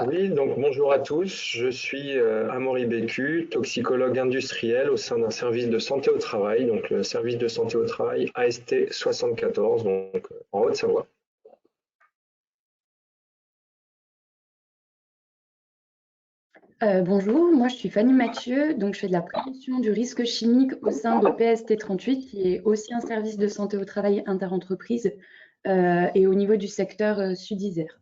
Oui, donc bonjour à tous, je suis Amaury Bécu, toxicologue industriel au sein d'un service de santé au travail, donc le service de santé au travail AST 74, donc en Haute-Savoie. Bonjour, moi je suis Fanny Mathieu, donc je fais de la prévention du risque chimique au sein de PST 38, qui est aussi un service de santé au travail interentreprise et au niveau du secteur Sud-Isère.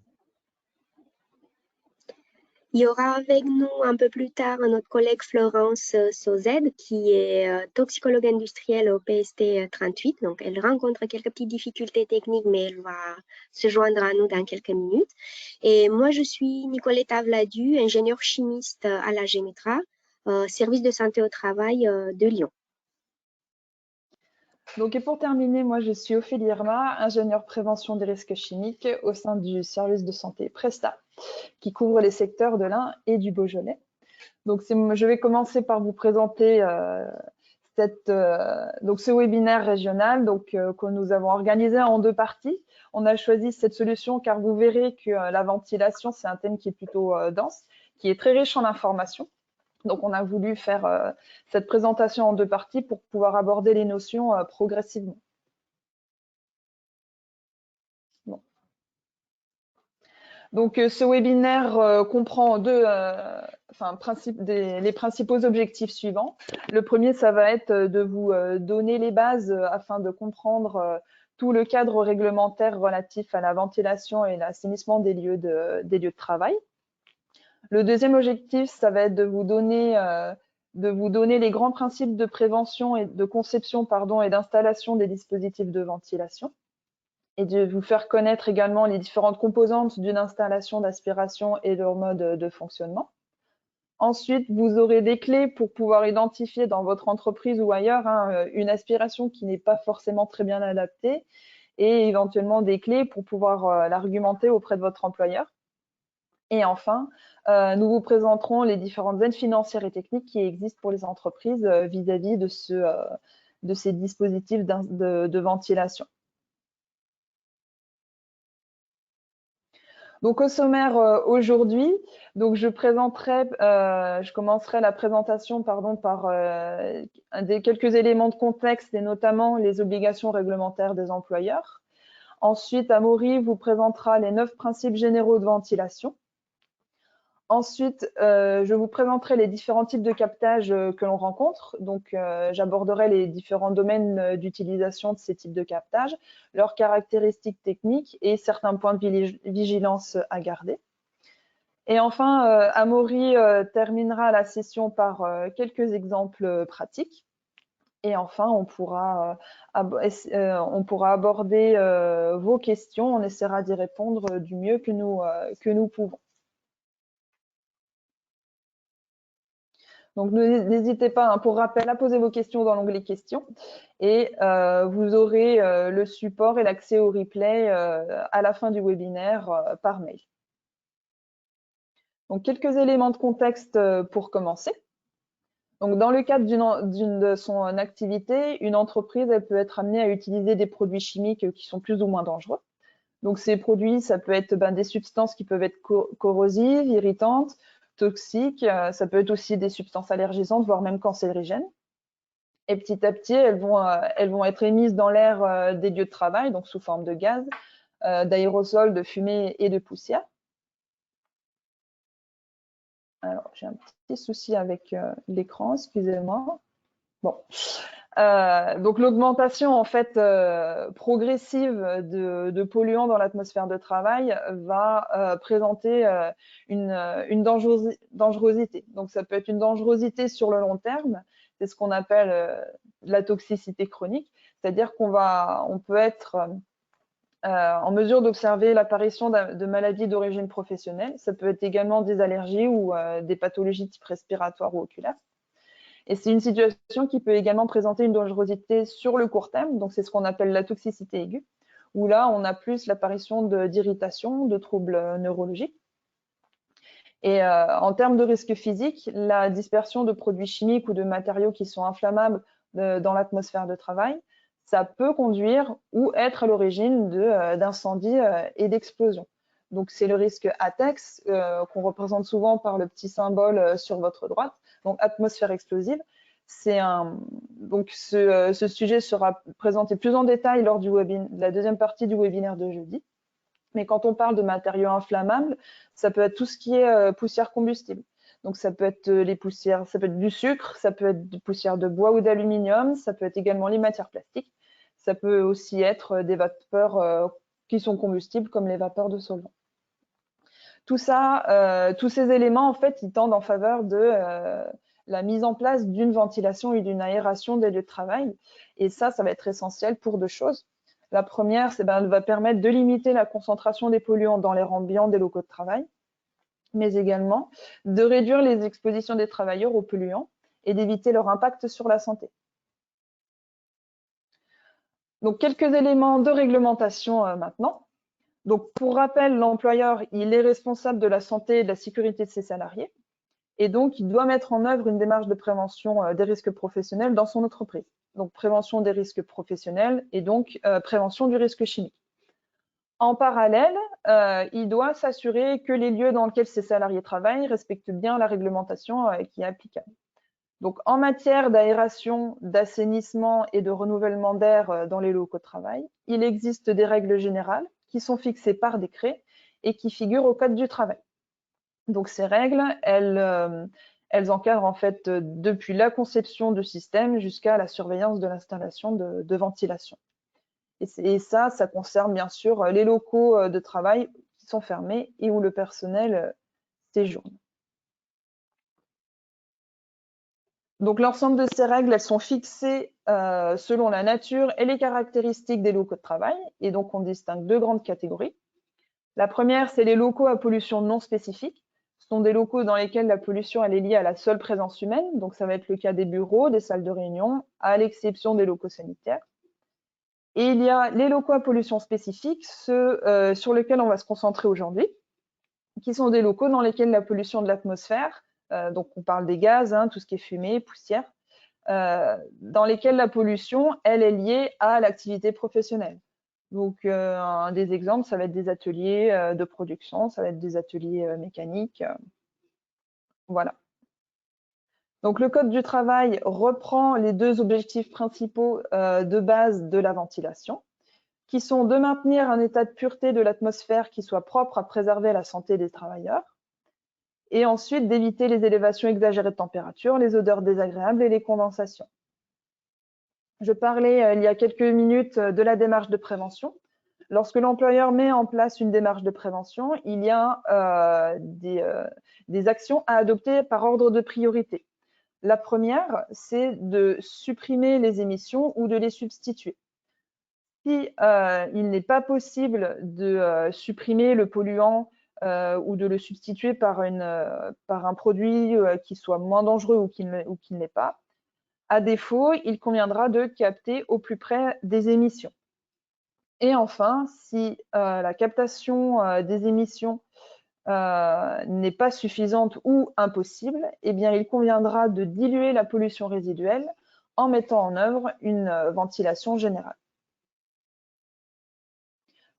Il y aura avec nous un peu plus tard notre collègue Florence Sauzed, qui est toxicologue industrielle au PST 38. Donc, elle rencontre quelques petites difficultés techniques, mais elle va se joindre à nous dans quelques minutes. Et moi, je suis Nicoletta Vladu, ingénieure chimiste à la GEMETRA, service de santé au travail de Lyon. Donc, et pour terminer, moi, je suis Ophélie Irma, ingénieure prévention des risques chimiques au sein du service de santé Presta, qui couvre les secteurs de l'Ain et du Beaujolais. Donc, je vais commencer par vous présenter ce webinaire régional que nous avons organisé en deux parties. On a choisi cette solution car vous verrez que la ventilation, c'est un thème qui est plutôt dense, qui est très riche en informations. Donc, on a voulu faire cette présentation en deux parties pour pouvoir aborder les notions progressivement. Bon. Donc, ce webinaire comprend les principaux objectifs suivants. Le premier, ça va être de vous donner les bases afin de comprendre tout le cadre réglementaire relatif à la ventilation et l'assainissement des lieux de travail. Le deuxième objectif, ça va être de vous donner les grands principes de prévention et de conception et d'installation des dispositifs de ventilation et de vous faire connaître également les différentes composantes d'une installation d'aspiration et leur mode de fonctionnement. Ensuite, vous aurez des clés pour pouvoir identifier dans votre entreprise ou ailleurs une aspiration qui n'est pas forcément très bien adaptée et éventuellement des clés pour pouvoir l'argumenter auprès de votre employeur. Et enfin, nous vous présenterons les différentes aides financières et techniques qui existent pour les entreprises vis-à-vis de ces dispositifs de ventilation. Donc au sommaire aujourd'hui, je commencerai la présentation par quelques éléments de contexte et notamment les obligations réglementaires des employeurs. Ensuite, Amaury vous présentera les 9 principes généraux de ventilation. Ensuite, je vous présenterai les différents types de captage que l'on rencontre. Donc, j'aborderai les différents domaines d'utilisation de ces types de captage, leurs caractéristiques techniques et certains points de vigilance à garder. Et enfin, Amaury terminera la session par quelques exemples pratiques. Et enfin, on pourra aborder vos questions. On essaiera d'y répondre du mieux que nous pouvons. Donc, n'hésitez pas, pour rappel, à poser vos questions dans l'onglet questions et vous aurez le support et l'accès au replay à la fin du webinaire par mail. Donc, quelques éléments de contexte pour commencer. Donc, dans le cadre de son activité, une entreprise elle peut être amenée à utiliser des produits chimiques qui sont plus ou moins dangereux. Donc, ces produits, ça peut être des substances qui peuvent être corrosives, irritantes, toxiques, ça peut être aussi des substances allergisantes, voire même cancérigènes. Et petit à petit, elles vont être émises dans l'air des lieux de travail, donc sous forme de gaz, d'aérosols, de fumée et de poussière. Alors, j'ai un petit souci avec l'écran, excusez-moi. Bon. Donc l'augmentation en fait progressive de polluants dans l'atmosphère de travail va présenter une dangerosité. Donc ça peut être une dangerosité sur le long terme, c'est ce qu'on appelle la toxicité chronique, c'est-à-dire qu'on peut être en mesure d'observer l'apparition de maladies d'origine professionnelle. Ça peut être également des allergies ou des pathologies type respiratoire ou oculaire. Et c'est une situation qui peut également présenter une dangerosité sur le court terme, donc c'est ce qu'on appelle la toxicité aiguë, où là, on a plus l'apparition d'irritation, de troubles neurologiques. Et en termes de risque physique, la dispersion de produits chimiques ou de matériaux qui sont inflammables dans l'atmosphère de travail, ça peut conduire ou être à l'origine d'incendies et d'explosions. Donc, c'est le risque ATEX qu'on représente souvent par le petit symbole sur votre droite, donc atmosphère explosive. Donc, ce sujet sera présenté plus en détail lors de la deuxième partie du webinaire de jeudi. Mais quand on parle de matériaux inflammables, ça peut être tout ce qui est poussière combustible. Donc, ça peut être les poussières, ça peut être du sucre, ça peut être des poussières de bois ou d'aluminium, ça peut être également les matières plastiques. Ça peut aussi être des vapeurs qui sont combustibles, comme les vapeurs de solvant. Tout ça, tous ces éléments, en fait, ils tendent en faveur de la mise en place d'une ventilation et d'une aération des lieux de travail. Et ça va être essentiel pour deux choses. La première, elle va permettre de limiter la concentration des polluants dans l'air ambiant des locaux de travail, mais également de réduire les expositions des travailleurs aux polluants et d'éviter leur impact sur la santé. Donc, quelques éléments de réglementation maintenant. Donc, pour rappel, l'employeur, il est responsable de la santé et de la sécurité de ses salariés. Et donc, il doit mettre en œuvre une démarche de prévention des risques professionnels dans son entreprise. Donc, prévention des risques professionnels et donc prévention du risque chimique. En parallèle, il doit s'assurer que les lieux dans lesquels ses salariés travaillent respectent bien la réglementation qui est applicable. Donc, en matière d'aération, d'assainissement et de renouvellement d'air dans les locaux de travail, il existe des règles générales qui sont fixées par décret et qui figurent au Code du travail. Donc, ces règles, elles encadrent en fait depuis la conception du système jusqu'à la surveillance de l'installation de ventilation. Et ça concerne bien sûr les locaux de travail qui sont fermés et où le personnel séjourne. Donc, l'ensemble de ces règles, elles sont fixées selon la nature et les caractéristiques des locaux de travail. Et donc, on distingue deux grandes catégories. La première, c'est les locaux à pollution non spécifique. Ce sont des locaux dans lesquels la pollution elle est liée à la seule présence humaine. Donc, ça va être le cas des bureaux, des salles de réunion, à l'exception des locaux sanitaires. Et il y a les locaux à pollution spécifique, ceux sur lesquels on va se concentrer aujourd'hui, qui sont des locaux dans lesquels la pollution de l'atmosphère, donc on parle des gaz, tout ce qui est fumée, poussière, dans lesquels la pollution, elle est liée à l'activité professionnelle. Donc, un des exemples, ça va être des ateliers de production, ça va être des ateliers mécaniques. Voilà. Donc, le Code du travail reprend les deux objectifs principaux de base de la ventilation, qui sont de maintenir un état de pureté de l'atmosphère qui soit propre à préserver la santé des travailleurs, et ensuite d'éviter les élévations exagérées de température, les odeurs désagréables et les condensations. Je parlais il y a quelques minutes de la démarche de prévention. Lorsque l'employeur met en place une démarche de prévention, il y a des actions à adopter par ordre de priorité. La première, c'est de supprimer les émissions ou de les substituer. Si il n'est pas possible de supprimer le polluant ou de le substituer par un produit qui soit moins dangereux ou qui ne l'est pas, à défaut, il conviendra de capter au plus près des émissions. Et enfin, si la captation des émissions n'est pas suffisante ou impossible, eh bien, il conviendra de diluer la pollution résiduelle en mettant en œuvre une ventilation générale.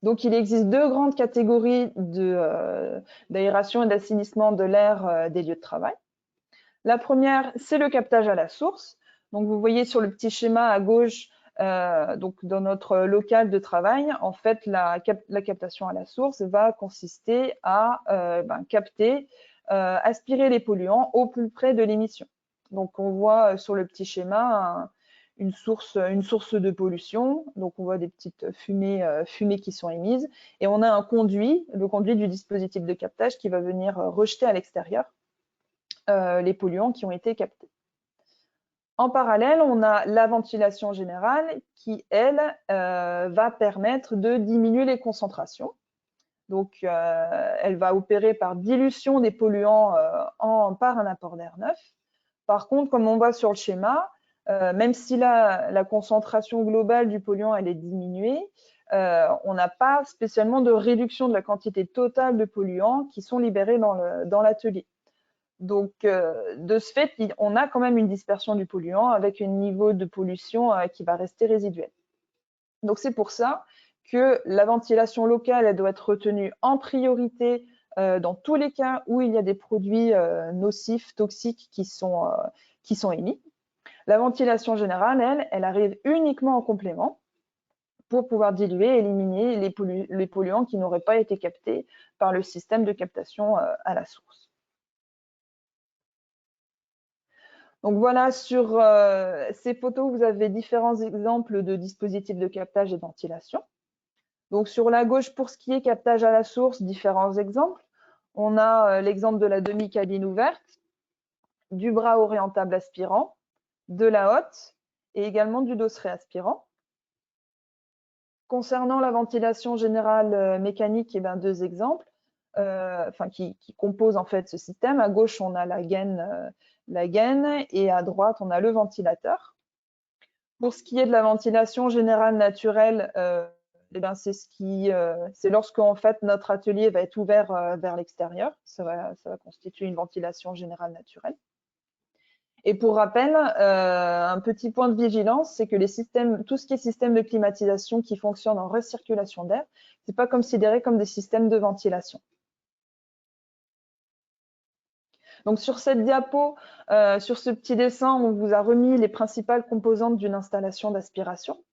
Donc, il existe deux grandes catégories d'aération et d'assainissement de l'air des lieux de travail. La première, c'est le captage à la source. Donc, vous voyez sur le petit schéma à gauche, donc dans notre local de travail, en fait, la captation à la source va consister à capter, aspirer les polluants au plus près de l'émission. Donc, on voit sur le petit schéma une source de pollution. Donc, on voit des petites fumées qui sont émises. Et on a un conduit, le conduit du dispositif de captage qui va venir rejeter à l'extérieur les polluants qui ont été captés. En parallèle, on a la ventilation générale qui, elle, va permettre de diminuer les concentrations. Donc, elle va opérer par dilution des polluants par un apport d'air neuf. Par contre, comme on voit sur le schéma, même si la concentration globale du polluant elle est diminuée, on n'a pas spécialement de réduction de la quantité totale de polluants qui sont libérés dans l'atelier. Donc, de ce fait, on a quand même une dispersion du polluant avec un niveau de pollution qui va rester résiduel. Donc, c'est pour ça que la ventilation locale, elle doit être retenue en priorité dans tous les cas où il y a des produits nocifs, toxiques qui sont émis. La ventilation générale, elle arrive uniquement en complément pour pouvoir diluer et éliminer les polluants qui n'auraient pas été captés par le système de captation à la source. Donc voilà, sur ces photos, vous avez différents exemples de dispositifs de captage et de ventilation. Donc sur la gauche, pour ce qui est captage à la source, différents exemples. On a l'exemple de la demi-cabine ouverte, du bras orientable aspirant, de la hotte et également du dosseret aspirant. Concernant la ventilation générale mécanique, eh bien, deux exemples qui composent en fait ce système. À gauche, on a la gaine et à droite, on a le ventilateur. Pour ce qui est de la ventilation générale naturelle, eh bien, c'est lorsque en fait, notre atelier va être ouvert vers l'extérieur. Ça va constituer une ventilation générale naturelle. Et pour rappel, un petit point de vigilance, c'est que tout ce qui est système de climatisation qui fonctionne en recirculation d'air, ce n'est pas considéré comme des systèmes de ventilation. Donc sur cette diapo, sur ce petit dessin, on vous a remis les principales composantes d'une installation d'aspiration.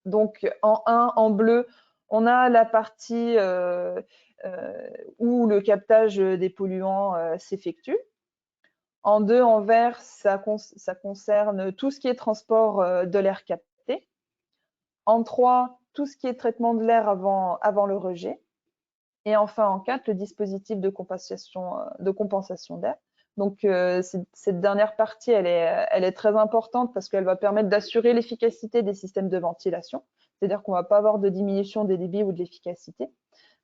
Donc en 1, en bleu, on a la partie où le captage des polluants s'effectue. En 2, en vert, ça concerne tout ce qui est transport de l'air capté. En 3, tout ce qui est traitement de l'air avant le rejet. Et enfin, en 4, le dispositif de compensation d'air. Donc, cette dernière partie, elle est très importante parce qu'elle va permettre d'assurer l'efficacité des systèmes de ventilation. C'est-à-dire qu'on ne va pas avoir de diminution des débits ou de l'efficacité.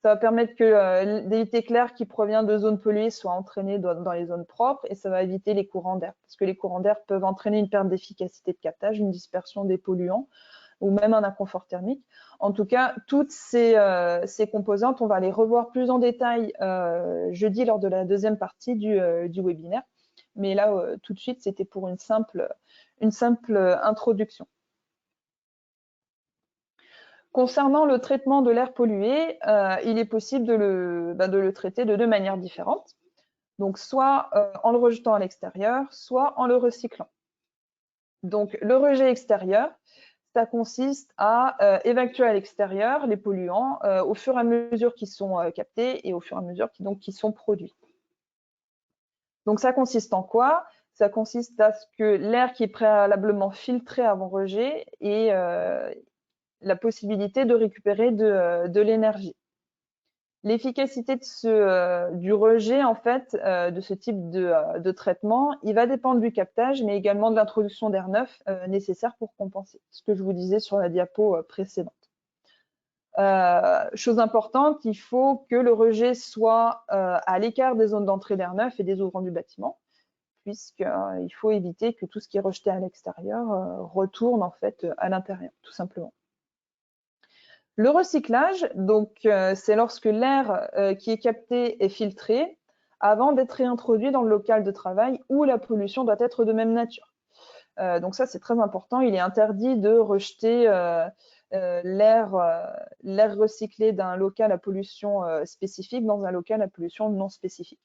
Ça va permettre que l'été clair qui provient de zones polluées soit entraîné dans les zones propres et ça va éviter les courants d'air. Parce que les courants d'air peuvent entraîner une perte d'efficacité de captage, une dispersion des polluants ou même un inconfort thermique. En tout cas, toutes ces composantes, on va les revoir plus en détail jeudi lors de la deuxième partie du webinaire. Mais là, tout de suite, c'était pour une simple introduction. Concernant le traitement de l'air pollué, il est possible de le traiter de deux manières différentes. Donc, soit en le rejetant à l'extérieur, soit en le recyclant. Donc, le rejet extérieur, ça consiste à évacuer à l'extérieur les polluants au fur et à mesure qu'ils sont captés et au fur et à mesure qu'ils sont produits. Donc, ça consiste en quoi? Ça consiste à ce que l'air qui est préalablement filtré avant rejet ait la possibilité de récupérer de l'énergie. L'efficacité du rejet, en fait, de ce type de traitement, il va dépendre du captage, mais également de l'introduction d'air neuf nécessaire pour compenser, ce que je vous disais sur la diapo précédente. Chose importante, il faut que le rejet soit à l'écart des zones d'entrée d'air neuf et des ouvrants du bâtiment, puisqu'il faut éviter que tout ce qui est rejeté à l'extérieur retourne en fait à l'intérieur, tout simplement. Le recyclage, donc, c'est lorsque l'air qui est capté est filtré avant d'être réintroduit dans le local de travail où la pollution doit être de même nature. Donc ça, c'est très important. Il est interdit de rejeter l'air recyclé d'un local à pollution spécifique dans un local à pollution non spécifique.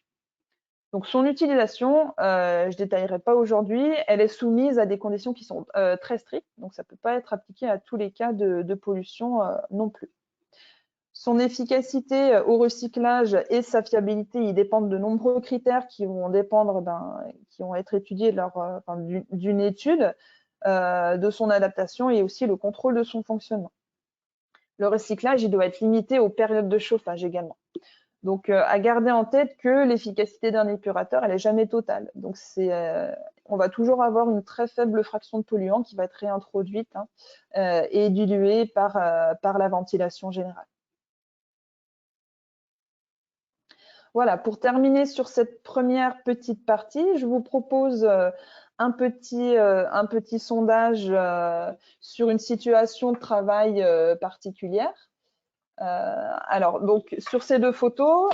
Donc, son utilisation, je ne détaillerai pas aujourd'hui, elle est soumise à des conditions qui sont très strictes, donc ça ne peut pas être appliqué à tous les cas de pollution non plus. Son efficacité au recyclage et sa fiabilité, ils dépendent de nombreux critères qui vont être étudiés lors d'une étude, de son adaptation et aussi le contrôle de son fonctionnement. Le recyclage, il doit être limité aux périodes de chauffage également. Donc, à garder en tête que l'efficacité d'un épurateur, elle n'est jamais totale. Donc, on va toujours avoir une très faible fraction de polluants qui va être réintroduite et diluée par la ventilation générale. Voilà, pour terminer sur cette première petite partie, je vous propose un petit sondage sur une situation de travail particulière. Alors, donc, sur ces deux photos,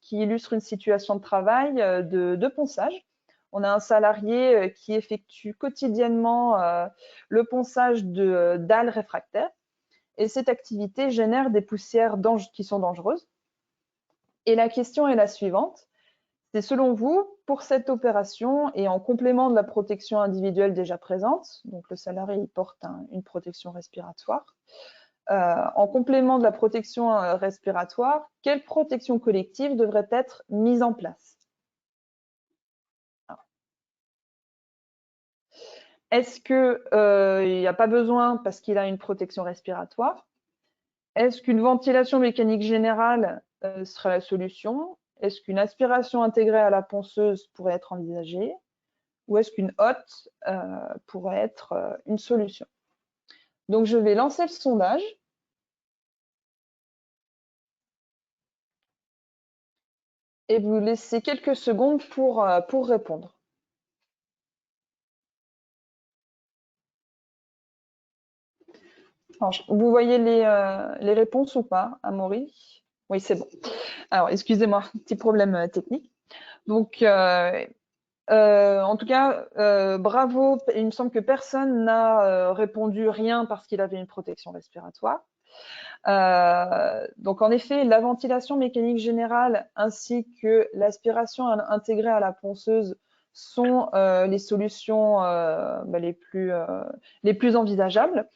qui illustrent une situation de travail de ponçage, on a un salarié qui effectue quotidiennement le ponçage de dalles réfractaires. et cette activité génère des poussières qui sont dangereuses. Et la question est la suivante. C'est selon vous, pour cette opération et en complément de la protection individuelle déjà présente, donc le salarié il porte une protection respiratoire, en complément de la protection respiratoire, quelle protection collective devrait être mise en place? Est-ce qu'il n'y a pas besoin parce qu'il a une protection respiratoire? Est-ce qu'une ventilation mécanique générale serait la solution? Est-ce qu'une aspiration intégrée à la ponceuse pourrait être envisagée? Ou est-ce qu'une hotte pourrait être une solution? Donc, je vais lancer le sondage. Et vous laissez quelques secondes pour répondre. Alors, vous voyez les réponses ou pas, Amaury? Oui, c'est bon. Alors, excusez-moi, petit problème technique. Donc, en tout cas, bravo. Il me semble que personne n'a répondu rien parce qu'il avait une protection respiratoire. Donc, en effet, la ventilation mécanique générale ainsi que l'aspiration intégrée à la ponceuse sont les solutions les plus envisageables.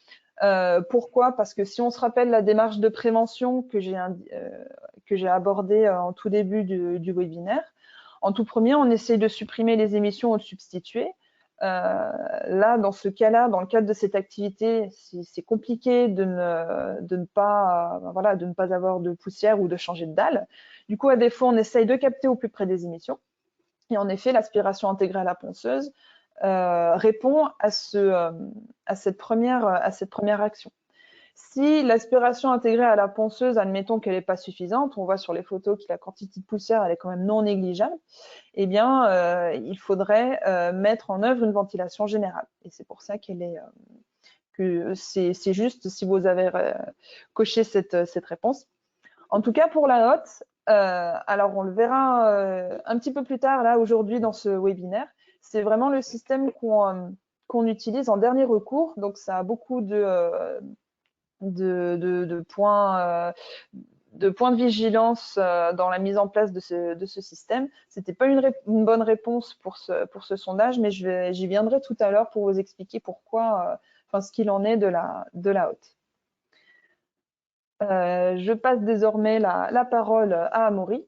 Pourquoi? Parce que si on se rappelle la démarche de prévention que j'ai abordée en tout début du webinaire, en tout premier, on essaye de supprimer les émissions ou de substituer. Là, dans ce cas-là, dans le cadre de cette activité, c'est compliqué de ne pas avoir de poussière ou de changer de dalle. Du coup, à défaut, on essaye de capter au plus près des émissions. Et en effet, l'aspiration intégrée à la ponceuse répond à cette première action. Si l'aspiration intégrée à la ponceuse, admettons qu'elle n'est pas suffisante, on voit sur les photos que la quantité de poussière elle est quand même non négligeable, eh bien, il faudrait mettre en œuvre une ventilation générale. Et c'est pour ça que c'est juste si vous avez coché cette réponse. En tout cas, pour la hotte, alors on le verra un petit peu plus tard, là, aujourd'hui, dans ce webinaire, c'est vraiment le système qu'on utilise en dernier recours. Donc, ça a beaucoup de points de vigilance dans la mise en place de ce système. Ce n'était pas une bonne réponse pour ce sondage, mais j'y viendrai tout à l'heure pour vous expliquer pourquoi, ce qu'il en est de la hotte. Je passe désormais la parole à Amaury.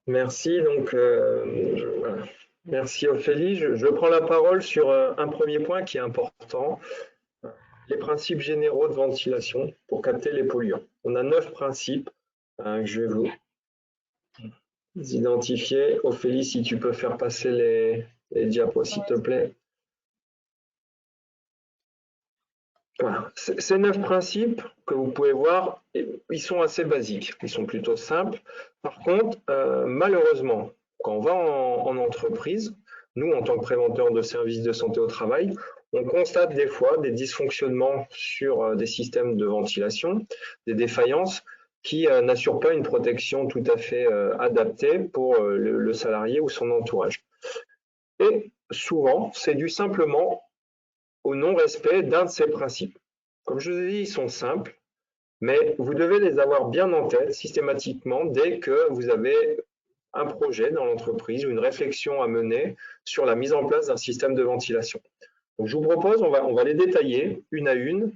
Merci. Donc, voilà. Merci Ophélie. Je prends la parole sur un premier point qui est important, les principes généraux de ventilation pour capter les polluants. On a 9 principes que je vais vous identifier. Ophélie, si tu peux faire passer les diapos, s'il te plaît. Voilà. Ces 9 principes que vous pouvez voir, ils sont assez basiques, ils sont plutôt simples. Par contre, malheureusement, quand on va en entreprise, nous, en tant que préventeurs de services de santé au travail, on constate des fois des dysfonctionnements sur des systèmes de ventilation, des défaillances qui n'assurent pas une protection tout à fait adaptée pour le salarié ou son entourage. Et souvent, c'est dû simplement au non-respect d'un de ces principes. Comme je vous ai dit, ils sont simples, mais vous devez les avoir bien en tête systématiquement dès que vous avez un projet dans l'entreprise ou une réflexion à mener sur la mise en place d'un système de ventilation. Donc, je vous propose, on va les détailler une à une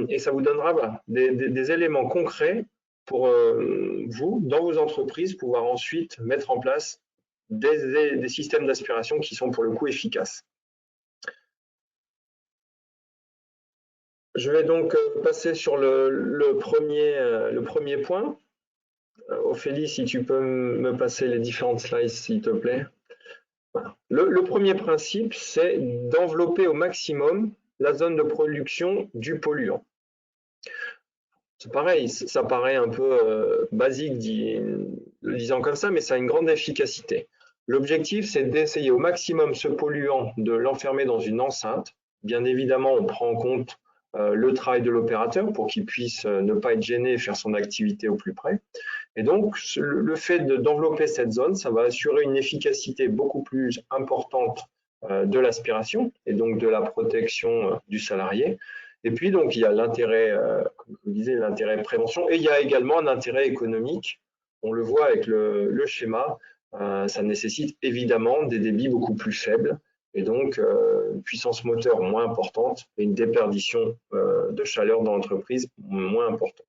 et ça vous donnera des éléments concrets pour vous, dans vos entreprises, pouvoir ensuite mettre en place des systèmes d'aspiration qui sont pour le coup efficaces. Je vais donc passer sur le premier point. Ophélie, si tu peux me passer les différentes slides, s'il te plaît. Voilà. Le premier principe, c'est d'envelopper au maximum la zone de production du polluant. C'est pareil, ça paraît un peu basique disant comme ça, mais ça a une grande efficacité. L'objectif, c'est d'essayer au maximum ce polluant, de l'enfermer dans une enceinte. Bien évidemment, on prend en compte le travail de l'opérateur pour qu'il puisse ne pas être gêné et faire son activité au plus près. Et donc, le fait d'envelopper cette zone, ça va assurer une efficacité beaucoup plus importante de l'aspiration et donc de la protection du salarié. Et puis, donc, il y a l'intérêt, comme je vous disais, l'intérêt prévention, et il y a également un intérêt économique. On le voit avec le schéma, ça nécessite évidemment des débits beaucoup plus faibles, et donc une puissance moteur moins importante et une déperdition de chaleur dans l'entreprise moins importante.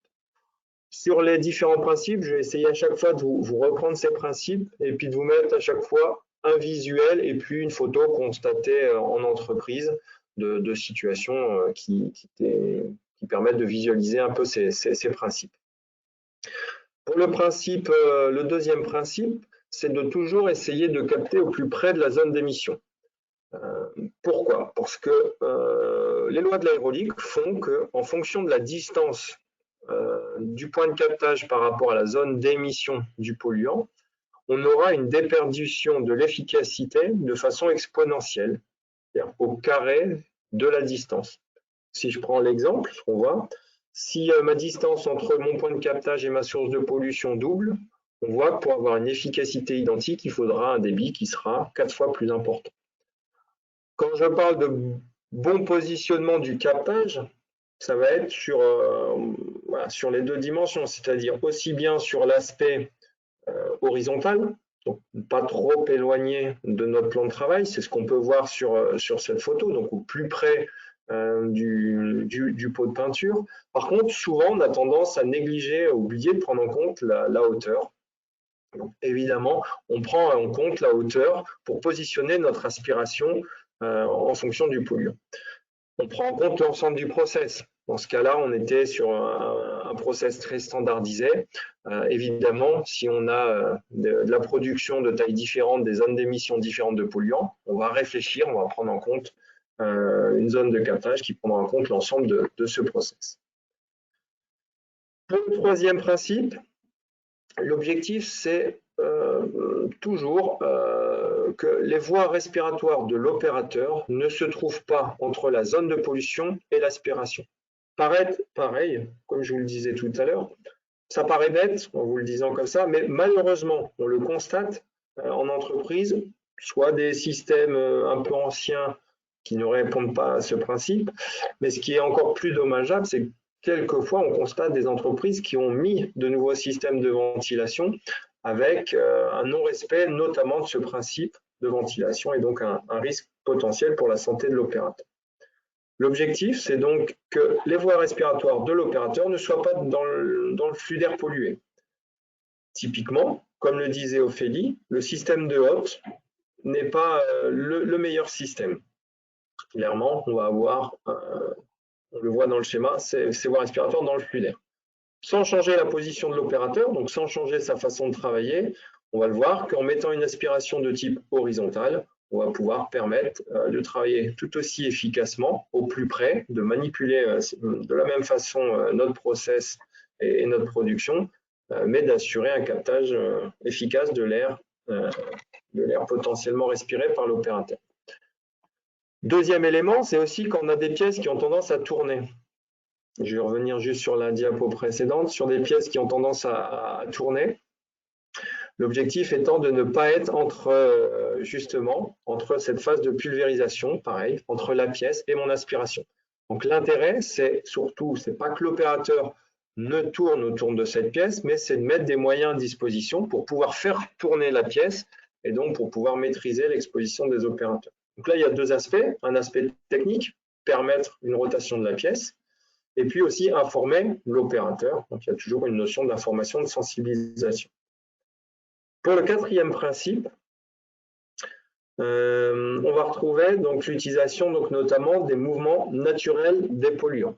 Sur les différents principes, je vais essayer à chaque fois de vous reprendre ces principes et puis de vous mettre à chaque fois un visuel et puis une photo constatée en entreprise de situations qui permettent de visualiser un peu ces principes. Pour le deuxième principe, c'est de toujours essayer de capter au plus près de la zone d'émission. Pourquoi? Parce que les lois de l'aérolique font qu'en fonction de la distance du point de captage par rapport à la zone d'émission du polluant, on aura une déperdition de l'efficacité de façon exponentielle, c'est-à-dire au carré de la distance. Si je prends l'exemple, on voit, si ma distance entre mon point de captage et ma source de pollution double, on voit que pour avoir une efficacité identique, il faudra un débit qui sera 4 fois plus important. Quand je parle de bon positionnement du captage, ça va être sur les deux dimensions, c'est-à-dire aussi bien sur l'aspect horizontal, donc pas trop éloigné de notre plan de travail, c'est ce qu'on peut voir sur cette photo, donc au plus près du pot de peinture. Par contre, souvent, on a tendance à négliger, à oublier de prendre en compte la hauteur. Donc, évidemment, on prend en compte la hauteur pour positionner notre aspiration en fonction du polluant. On prend en compte l'ensemble du process. Dans ce cas-là, on était sur un process très standardisé. Évidemment, si on a de la production de tailles différentes, des zones d'émission différentes de polluants, on va réfléchir, on va prendre en compte une zone de captage qui prendra en compte l'ensemble de ce process. Pour le troisième principe, l'objectif, c'est toujours que les voies respiratoires de l'opérateur ne se trouvent pas entre la zone de pollution et l'aspiration. Pareil, comme je vous le disais tout à l'heure, ça paraît bête en vous le disant comme ça, mais malheureusement, on le constate en entreprise, soit des systèmes un peu anciens qui ne répondent pas à ce principe, mais ce qui est encore plus dommageable, c'est que quelquefois, on constate des entreprises qui ont mis de nouveaux systèmes de ventilation avec un non-respect notamment de ce principe de ventilation et donc un risque potentiel pour la santé de l'opérateur. L'objectif, c'est donc que les voies respiratoires de l'opérateur ne soient pas dans le flux d'air pollué. Typiquement, comme le disait Ophélie, le système de hotte n'est pas le meilleur système. Clairement, on va avoir, on le voit dans le schéma, ces voies respiratoires dans le flux d'air. Sans changer la position de l'opérateur, donc sans changer sa façon de travailler, on va le voir qu'en mettant une aspiration de type horizontal, on va pouvoir permettre de travailler tout aussi efficacement, au plus près, de manipuler de la même façon notre process et notre production, mais d'assurer un captage efficace de l'air potentiellement respiré par l'opérateur. Deuxième élément, c'est aussi quand on a des pièces qui ont tendance à tourner. Je vais revenir juste sur la diapo précédente, sur des pièces qui ont tendance à tourner. L'objectif étant de ne pas être justement entre cette phase de pulvérisation, pareil, entre la pièce et mon aspiration. Donc l'intérêt, c'est surtout, c'est pas que l'opérateur ne tourne autour de cette pièce, mais c'est de mettre des moyens à disposition pour pouvoir faire tourner la pièce et donc pour pouvoir maîtriser l'exposition des opérateurs. Donc là, il y a deux aspects. Un aspect technique, permettre une rotation de la pièce, et puis aussi informer l'opérateur. Donc il y a toujours une notion d'information, de sensibilisation. Pour le quatrième principe, on va retrouver donc l'utilisation notamment des mouvements naturels des polluants.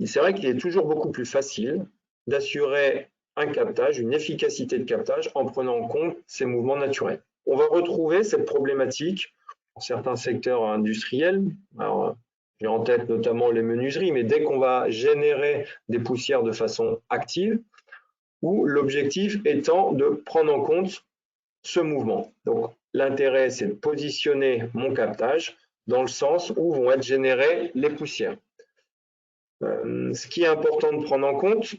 C'est vrai qu'il est toujours beaucoup plus facile d'assurer un captage, une efficacité de captage en prenant en compte ces mouvements naturels. On va retrouver cette problématique dans certains secteurs industriels. Alors, j'ai en tête notamment les menuiseries, mais dès qu'on va générer des poussières de façon active, où l'objectif étant de prendre en compte ce mouvement. Donc, l'intérêt, c'est de positionner mon captage dans le sens où vont être générées les poussières. Ce qui est important de prendre en compte,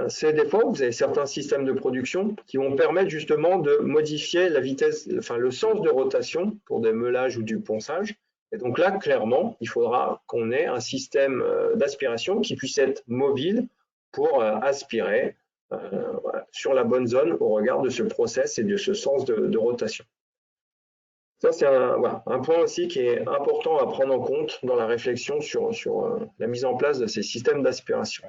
c'est des fois, vous avez certains systèmes de production qui vont permettre justement de modifier la vitesse, enfin le sens de rotation pour des meulages ou du ponçage. Et donc là, clairement, il faudra qu'on ait un système d'aspiration qui puisse être mobile pour aspirer voilà, sur la bonne zone au regard de ce process et de ce sens de rotation. Ça, c'est voilà, un point aussi qui est important à prendre en compte dans la réflexion sur la mise en place de ces systèmes d'aspiration.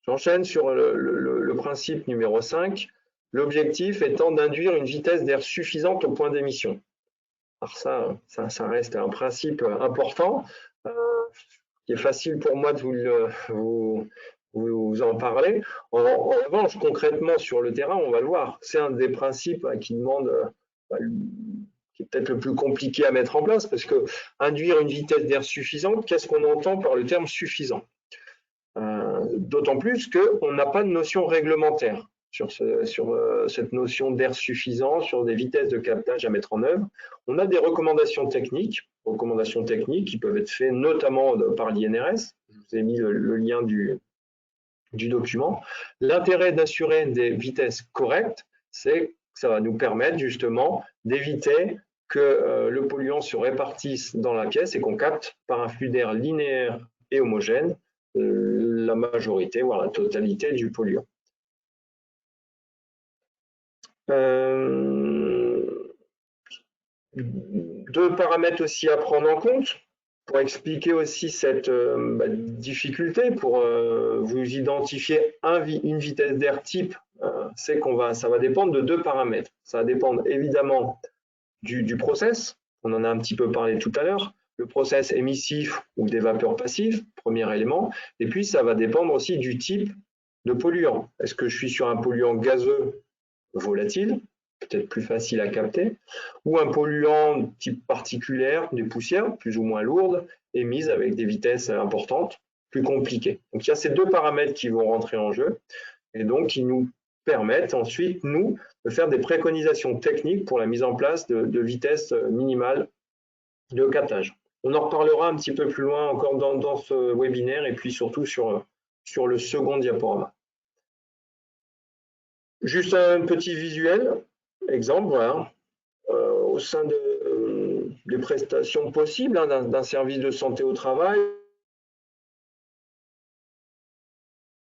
J'enchaîne sur le principe numéro 5, l'objectif étant d'induire une vitesse d'air suffisante au point d'émission. Alors ça reste un principe important, qui est facile pour moi de vous en parler. En revanche, concrètement sur le terrain, on va le voir, c'est un des principes qui demande, qui est peut-être le plus compliqué à mettre en place, parce que induire une vitesse d'air suffisante, qu'est-ce qu'on entend par le terme suffisant? D'autant plus qu'on n'a pas de notion réglementaire sur cette notion d'air suffisant, sur des vitesses de captage à mettre en œuvre. On a des recommandations techniques qui peuvent être faites notamment par l'INRS. Je vous ai mis le lien du document. L'intérêt d'assurer des vitesses correctes, c'est que ça va nous permettre justement d'éviter que le polluant se répartisse dans la pièce et qu'on capte par un flux d'air linéaire et homogène la majorité, voire la totalité du polluant. Deux paramètres aussi à prendre en compte pour expliquer aussi cette difficulté, pour vous identifier une vitesse d'air type, c'est ça va dépendre de deux paramètres. Ça va dépendre évidemment du process, on en a un petit peu parlé tout à l'heure, le process émissif ou des vapeurs passives, premier élément, et puis ça va dépendre aussi du type de polluant. Est-ce que je suis sur un polluant gazeux volatile, peut-être plus facile à capter, ou un polluant type particulière, des poussières plus ou moins lourdes, émises avec des vitesses importantes, plus compliquées. Donc il y a ces deux paramètres qui vont rentrer en jeu, et donc qui nous permettent ensuite, nous, de faire des préconisations techniques pour la mise en place de vitesses minimales de captage. On en reparlera un petit peu plus loin encore dans ce webinaire et puis surtout sur le second diaporama. Juste un petit visuel, exemple, voilà, au sein des prestations possibles d'un service de santé au travail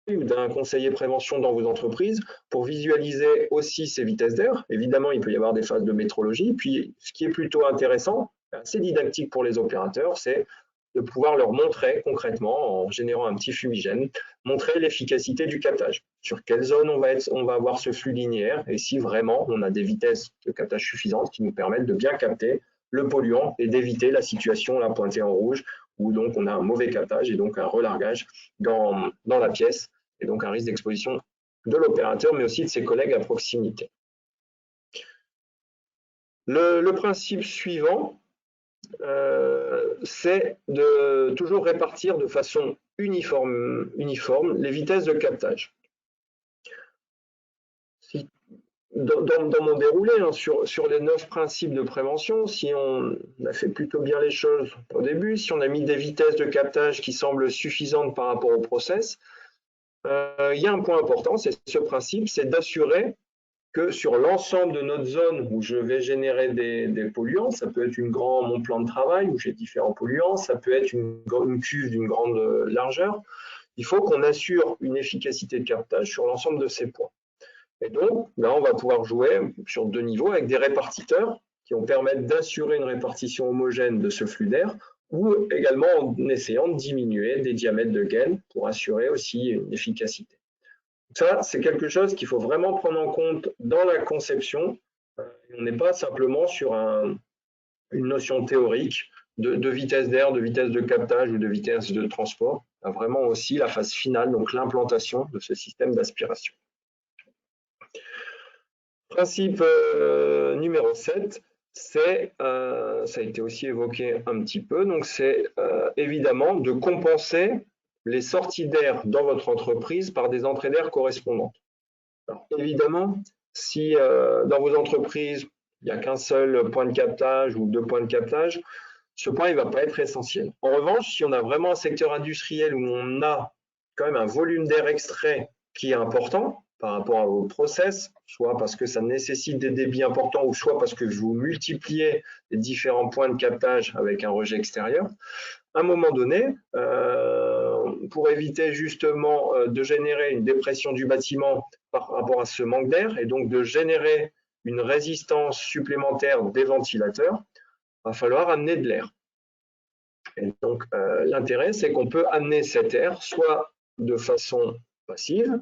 ou d'un conseiller prévention dans vos entreprises pour visualiser aussi ces vitesses d'air. Évidemment, il peut y avoir des phases de métrologie. Puis, ce qui est plutôt intéressant, assez didactique pour les opérateurs, c'est de pouvoir leur montrer concrètement, en générant un petit fumigène, montrer l'efficacité du captage. Sur quelle zone on va avoir ce flux linéaire et si vraiment on a des vitesses de captage suffisantes qui nous permettent de bien capter le polluant et d'éviter la situation là pointée en rouge où donc on a un mauvais captage et donc un relargage dans la pièce et donc un risque d'exposition de l'opérateur mais aussi de ses collègues à proximité. Le principe suivant, c'est de toujours répartir de façon uniforme les vitesses de captage. Dans mon déroulé, sur les 9 principes de prévention, si on a fait plutôt bien les choses au début, si on a mis des vitesses de captage qui semblent suffisantes par rapport au process, il y a un point important, c'est ce principe, c'est d'assurer que sur l'ensemble de notre zone où je vais générer des polluants, ça peut être mon plan de travail où j'ai différents polluants, ça peut être une cuve d'une grande largeur, il faut qu'on assure une efficacité de captage sur l'ensemble de ces points. Et donc, là, on va pouvoir jouer sur 2 niveaux avec des répartiteurs qui vont permettre d'assurer une répartition homogène de ce flux d'air ou également en essayant de diminuer des diamètres de gaine pour assurer aussi une efficacité. Ça, c'est quelque chose qu'il faut vraiment prendre en compte dans la conception. On n'est pas simplement sur une notion théorique de vitesse d'air, de vitesse de captage ou de vitesse de transport. On a vraiment aussi la phase finale, donc l'implantation de ce système d'aspiration. Principe numéro 7, c'est, ça a été aussi évoqué un petit peu, donc c'est évidemment de compenser les sorties d'air dans votre entreprise par des entrées d'air correspondantes. Alors, évidemment, si dans vos entreprises, il n'y a qu'un seul point de captage ou 2 points de captage, ce point ne va pas être essentiel. En revanche, si on a vraiment un secteur industriel où on a quand même un volume d'air extrait qui est important par rapport au process, soit parce que ça nécessite des débits importants, ou soit parce que vous multipliez les différents points de captage avec un rejet extérieur. À un moment donné, pour éviter justement de générer une dépression du bâtiment par rapport à ce manque d'air, et donc de générer une résistance supplémentaire des ventilateurs, il va falloir amener de l'air. Et donc, l'intérêt, c'est qu'on peut amener cet air soit de façon passive.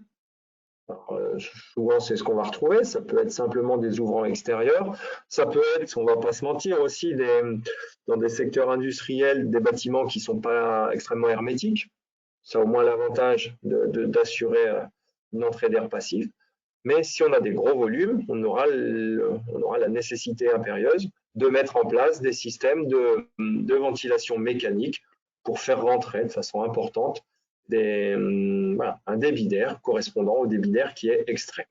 Alors, souvent, c'est ce qu'on va retrouver. Ça peut être simplement des ouvrants extérieurs. Ça peut être, on ne va pas se mentir, aussi dans des secteurs industriels, des bâtiments qui ne sont pas extrêmement hermétiques. Ça a au moins l'avantage d'assurer une entrée d'air passive. Mais si on a des gros volumes, on aura la nécessité impérieuse de mettre en place des systèmes de ventilation mécanique pour faire rentrer de façon importante un débit d'air correspondant au débit d'air qui est extrait.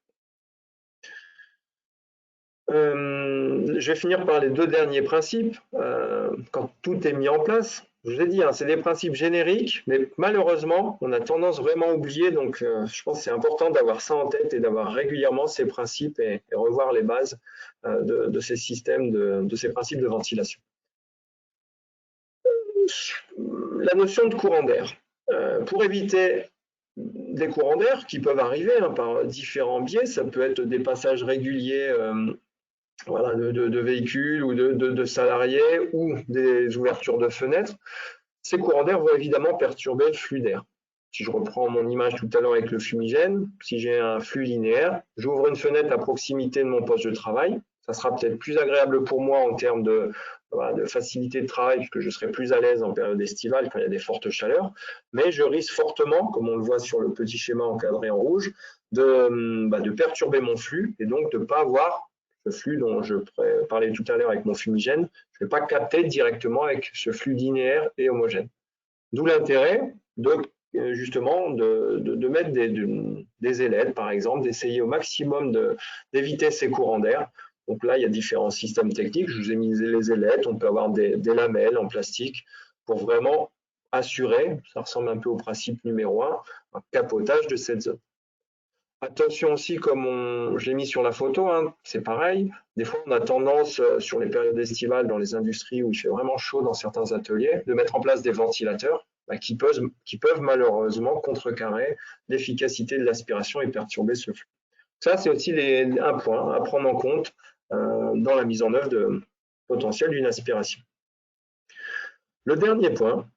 Je vais finir par les deux derniers principes. Quand tout est mis en place, je vous ai dit, c'est des principes génériques, mais malheureusement, on a tendance vraiment à oublier. Donc, je pense que c'est important d'avoir ça en tête et d'avoir régulièrement ces principes et revoir les bases de ces systèmes, de ces principes de ventilation. La notion de courant d'air. Pour éviter des courants d'air qui peuvent arriver par différents biais, ça peut être des passages réguliers de véhicules ou de salariés ou des ouvertures de fenêtres. Ces courants d'air vont évidemment perturber le flux d'air. Si je reprends mon image tout à l'heure avec le fumigène, si j'ai un flux linéaire, j'ouvre une fenêtre à proximité de mon poste de travail. Ça sera peut-être plus agréable pour moi en termes de facilité de travail, puisque je serai plus à l'aise en période estivale quand il y a des fortes chaleurs, mais je risque fortement, comme on le voit sur le petit schéma encadré en rouge, de perturber mon flux et donc de ne pas avoir ce flux dont je parlais tout à l'heure avec mon fumigène, je ne vais pas capter directement avec ce flux linéaire et homogène. D'où l'intérêt justement de mettre des ailettes, par exemple, d'essayer au maximum d'éviter ces courants d'air. Donc là, il y a différents systèmes techniques. Je vous ai mis les ailettes. On peut avoir des lamelles en plastique pour vraiment assurer, ça ressemble un peu au principe numéro 1, un capotage de cette zone. Attention aussi, comme je l'ai mis sur la photo, c'est pareil. Des fois, on a tendance, sur les périodes estivales, dans les industries où il fait vraiment chaud dans certains ateliers, de mettre en place des ventilateurs qui peuvent malheureusement contrecarrer l'efficacité de l'aspiration et perturber ce flux. Ça, c'est aussi un point à prendre en compte dans la mise en œuvre potentielle d'une aspiration. Le dernier point,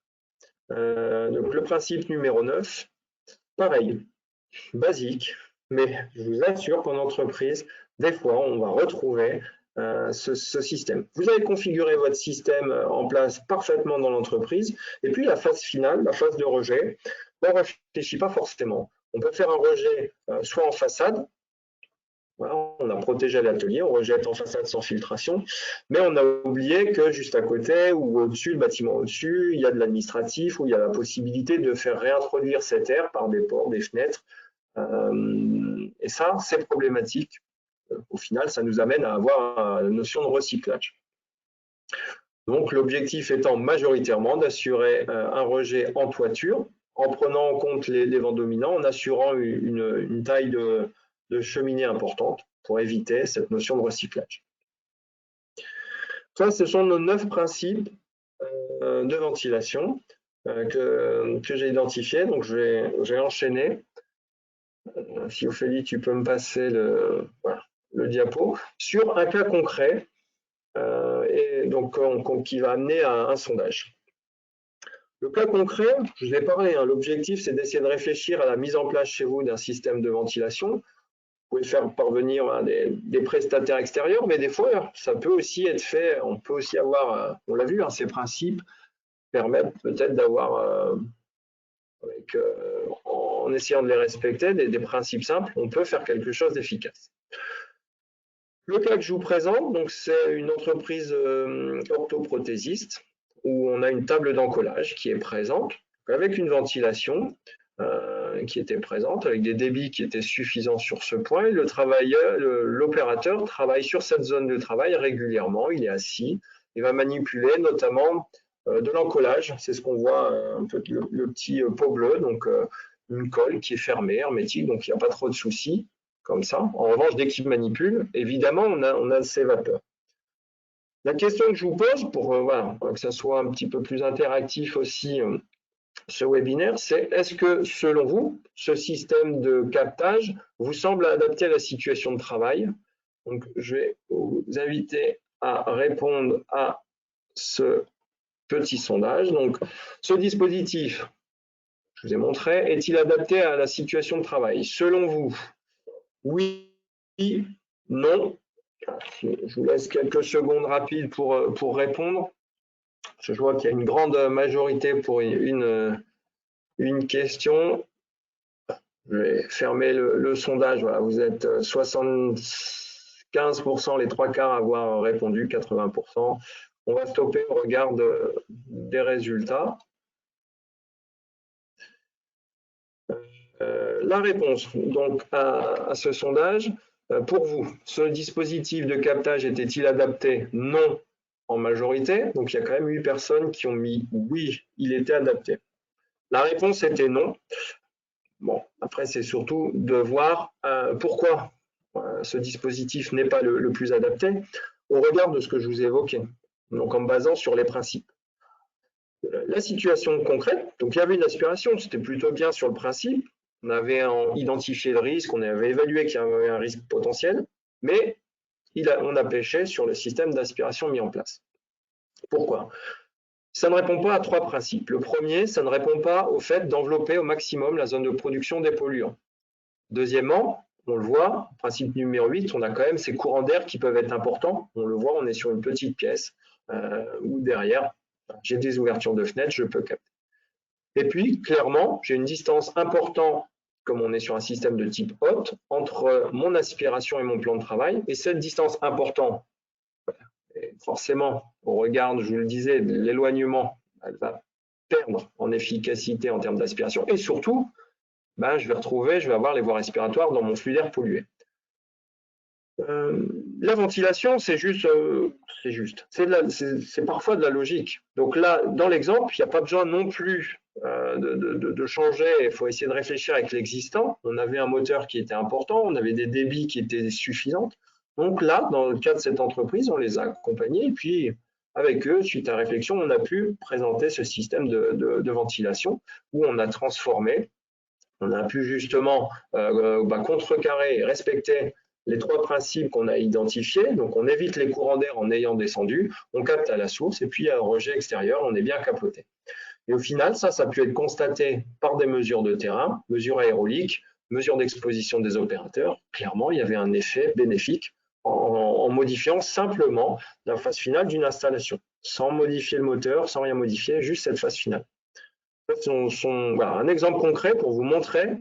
donc le principe numéro 9, pareil, basique, mais je vous assure qu'en entreprise, des fois, on va retrouver ce système. Vous avez configuré votre système en place parfaitement dans l'entreprise, et puis la phase finale, la phase de rejet, on ne réfléchit pas forcément. On peut faire un rejet soit en façade, voilà, on a protégé l'atelier, on rejette en façade sans filtration, mais on a oublié que juste à côté ou au-dessus, le bâtiment au-dessus, il y a de l'administratif où il y a la possibilité de faire réintroduire cet air par des portes, des fenêtres. Et ça, c'est problématique. Au final, ça nous amène à avoir la notion de recyclage. Donc, l'objectif étant majoritairement d'assurer un rejet en toiture, en prenant en compte les vents dominants, en assurant une taille de cheminée importante pour éviter cette notion de recyclage. Ça, ce sont nos 9 principes de ventilation que j'ai identifiés. Donc, je vais enchaîner. Si Ophélie, tu peux me passer le diapo, sur un cas concret et donc qui va amener à un sondage. Le cas concret, je vous ai parlé, l'objectif c'est d'essayer de réfléchir à la mise en place chez vous d'un système de ventilation. Vous pouvez faire parvenir des prestataires extérieurs, mais des fois, ça peut aussi être fait, on peut aussi avoir, on l'a vu, ces principes permettent peut-être d'avoir, en essayant de les respecter, des principes simples, on peut faire quelque chose d'efficace. Le cas que je vous présente, c'est une entreprise orthoprothésiste où on a une table d'encollage qui est présente, avec une ventilation qui était présente, avec des débits qui étaient suffisants sur ce point. Et l'opérateur travaille sur cette zone de travail régulièrement, il est assis, il va manipuler notamment de l'encollage, c'est ce qu'on voit un peu le petit pot bleu, donc une colle qui est fermée, hermétique, donc il n'y a pas trop de soucis, comme ça. En revanche, dès qu'il manipule, évidemment, on a ces vapeurs. La question que je vous pose, pour voilà, que ça soit un petit peu plus interactif aussi, ce webinaire, c'est est-ce que, selon vous, ce système de captage vous semble adapté à la situation de travail? Donc, je vais vous inviter à répondre à ce petit sondage. Donc, ce dispositif, je vous ai montré, est-il adapté à la situation de travail? Selon vous, oui, non. Je vous laisse quelques secondes rapides pour répondre. Je vois qu'il y a une grande majorité pour une question. Je vais fermer le sondage. Voilà, vous êtes 75%, les 3/4 à avoir répondu, 80%. On va stopper au regard des résultats. La réponse donc à ce sondage, pour vous, ce dispositif de captage était-il adapté? Non, en majorité. Donc il y a quand même 8 personnes qui ont mis oui, il était adapté. La réponse était non. Bon, après, c'est surtout de voir pourquoi ce dispositif n'est pas le plus adapté au regard de ce que je vous ai évoqué, donc en me basant sur les principes. La situation concrète, donc il y avait une aspiration, c'était plutôt bien sur le principe, on avait identifié le risque, on avait évalué qu'il y avait un risque potentiel, mais on a pêché sur le système d'aspiration mis en place. Pourquoi? Ça ne répond pas à 3 principes. Le premier, ça ne répond pas au fait d'envelopper au maximum la zone de production des polluants. Deuxièmement, on le voit, principe numéro 8, on a quand même ces courants d'air qui peuvent être importants. On le voit, on est sur une petite pièce où derrière, j'ai des ouvertures de fenêtres, je peux capter. Et puis, clairement, j'ai une distance importante, comme on est sur un système de type hôte, entre mon aspiration et mon plan de travail. Et cette distance importante, forcément, au regard, je vous le disais, de l'éloignement, elle va perdre en efficacité en termes d'aspiration. Et surtout, je vais avoir les voies respiratoires dans mon flux d'air pollué. La ventilation, c'est parfois de la logique. Donc là, dans l'exemple, il n'y a pas besoin non plus de changer, il faut essayer de réfléchir avec l'existant. On avait un moteur qui était important, on avait des débits qui étaient suffisants. Donc là, dans le cas de cette entreprise, on les a accompagnés et puis avec eux, suite à réflexion, on a pu présenter ce système de ventilation où on a transformé, on a pu justement contrecarrer et respecter les 3 principes qu'on a identifiés. Donc, on évite les courants d'air en ayant descendu, on capte à la source et puis à un rejet extérieur, on est bien capoté. Et au final, ça a pu être constaté par des mesures de terrain, mesures aéroliques, mesures d'exposition des opérateurs. Clairement, il y avait un effet bénéfique en modifiant simplement la phase finale d'une installation, sans modifier le moteur, sans rien modifier, juste cette phase finale. Voilà, un exemple concret pour vous montrer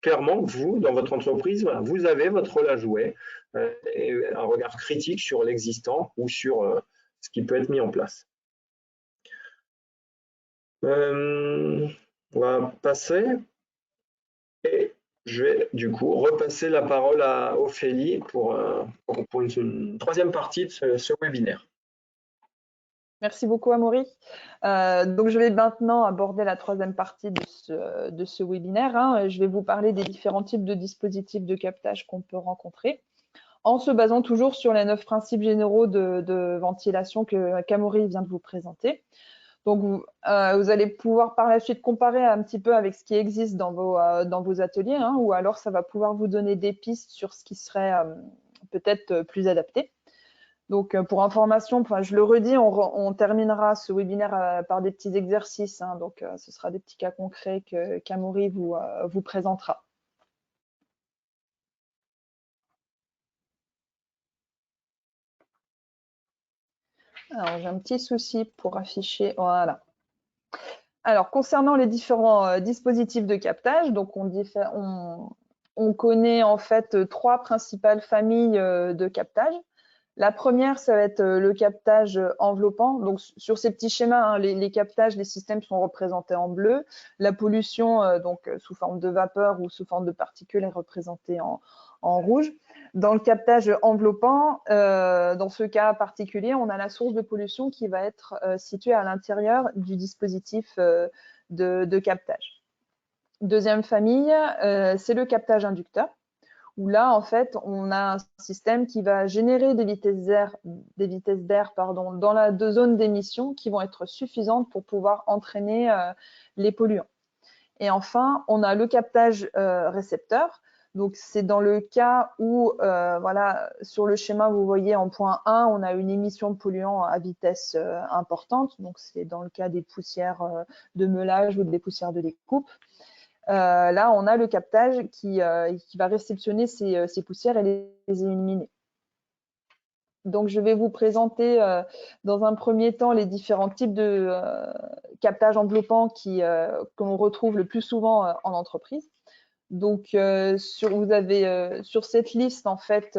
clairement que vous, dans votre entreprise, voilà, vous avez votre rôle à jouer et un regard critique sur l'existant ou sur ce qui peut être mis en place. On va passer et je vais du coup repasser la parole à Ophélie pour une 3e partie de ce webinaire. Merci beaucoup, Amaury. Donc, je vais maintenant aborder la 3e partie de ce webinaire. Je vais vous parler des différents types de dispositifs de captage qu'on peut rencontrer, en se basant toujours sur les 9 principes généraux de ventilation qu'Amaury vient de vous présenter. Donc, vous allez pouvoir par la suite comparer un petit peu avec ce qui existe dans vos ateliers, ou alors ça va pouvoir vous donner des pistes sur ce qui serait peut-être plus adapté. Donc, pour information, je le redis, on terminera ce webinaire par des petits exercices. Donc, ce sera des petits cas concrets qu'Amaury vous présentera. Alors, j'ai un petit souci pour afficher. Voilà. Alors, concernant les différents dispositifs de captage, donc on connaît en fait 3 principales familles de captage. La première, ça va être le captage enveloppant. Donc, sur ces petits schémas, les captages, les systèmes sont représentés en bleu. La pollution, donc sous forme de vapeur ou sous forme de particules, est représentée en rouge. Dans le captage enveloppant, dans ce cas particulier, on a la source de pollution qui va être située à l'intérieur du dispositif de captage. Deuxième famille, c'est le captage inducteur, où là, en fait, on a un système qui va générer des vitesses d'air dans la zone d'émission qui vont être suffisantes pour pouvoir entraîner les polluants. Et enfin, on a le captage récepteur. Donc, c'est dans le cas où, voilà, sur le schéma, vous voyez en point 1, on a une émission de polluants à vitesse importante. Donc, c'est dans le cas des poussières de meulage ou des poussières de découpe. Là, on a le captage qui va réceptionner ces poussières et les éliminer. Donc, je vais vous présenter dans un premier temps les différents types de captage enveloppant qu'on retrouve le plus souvent en entreprise. Donc, vous avez sur cette liste, en fait,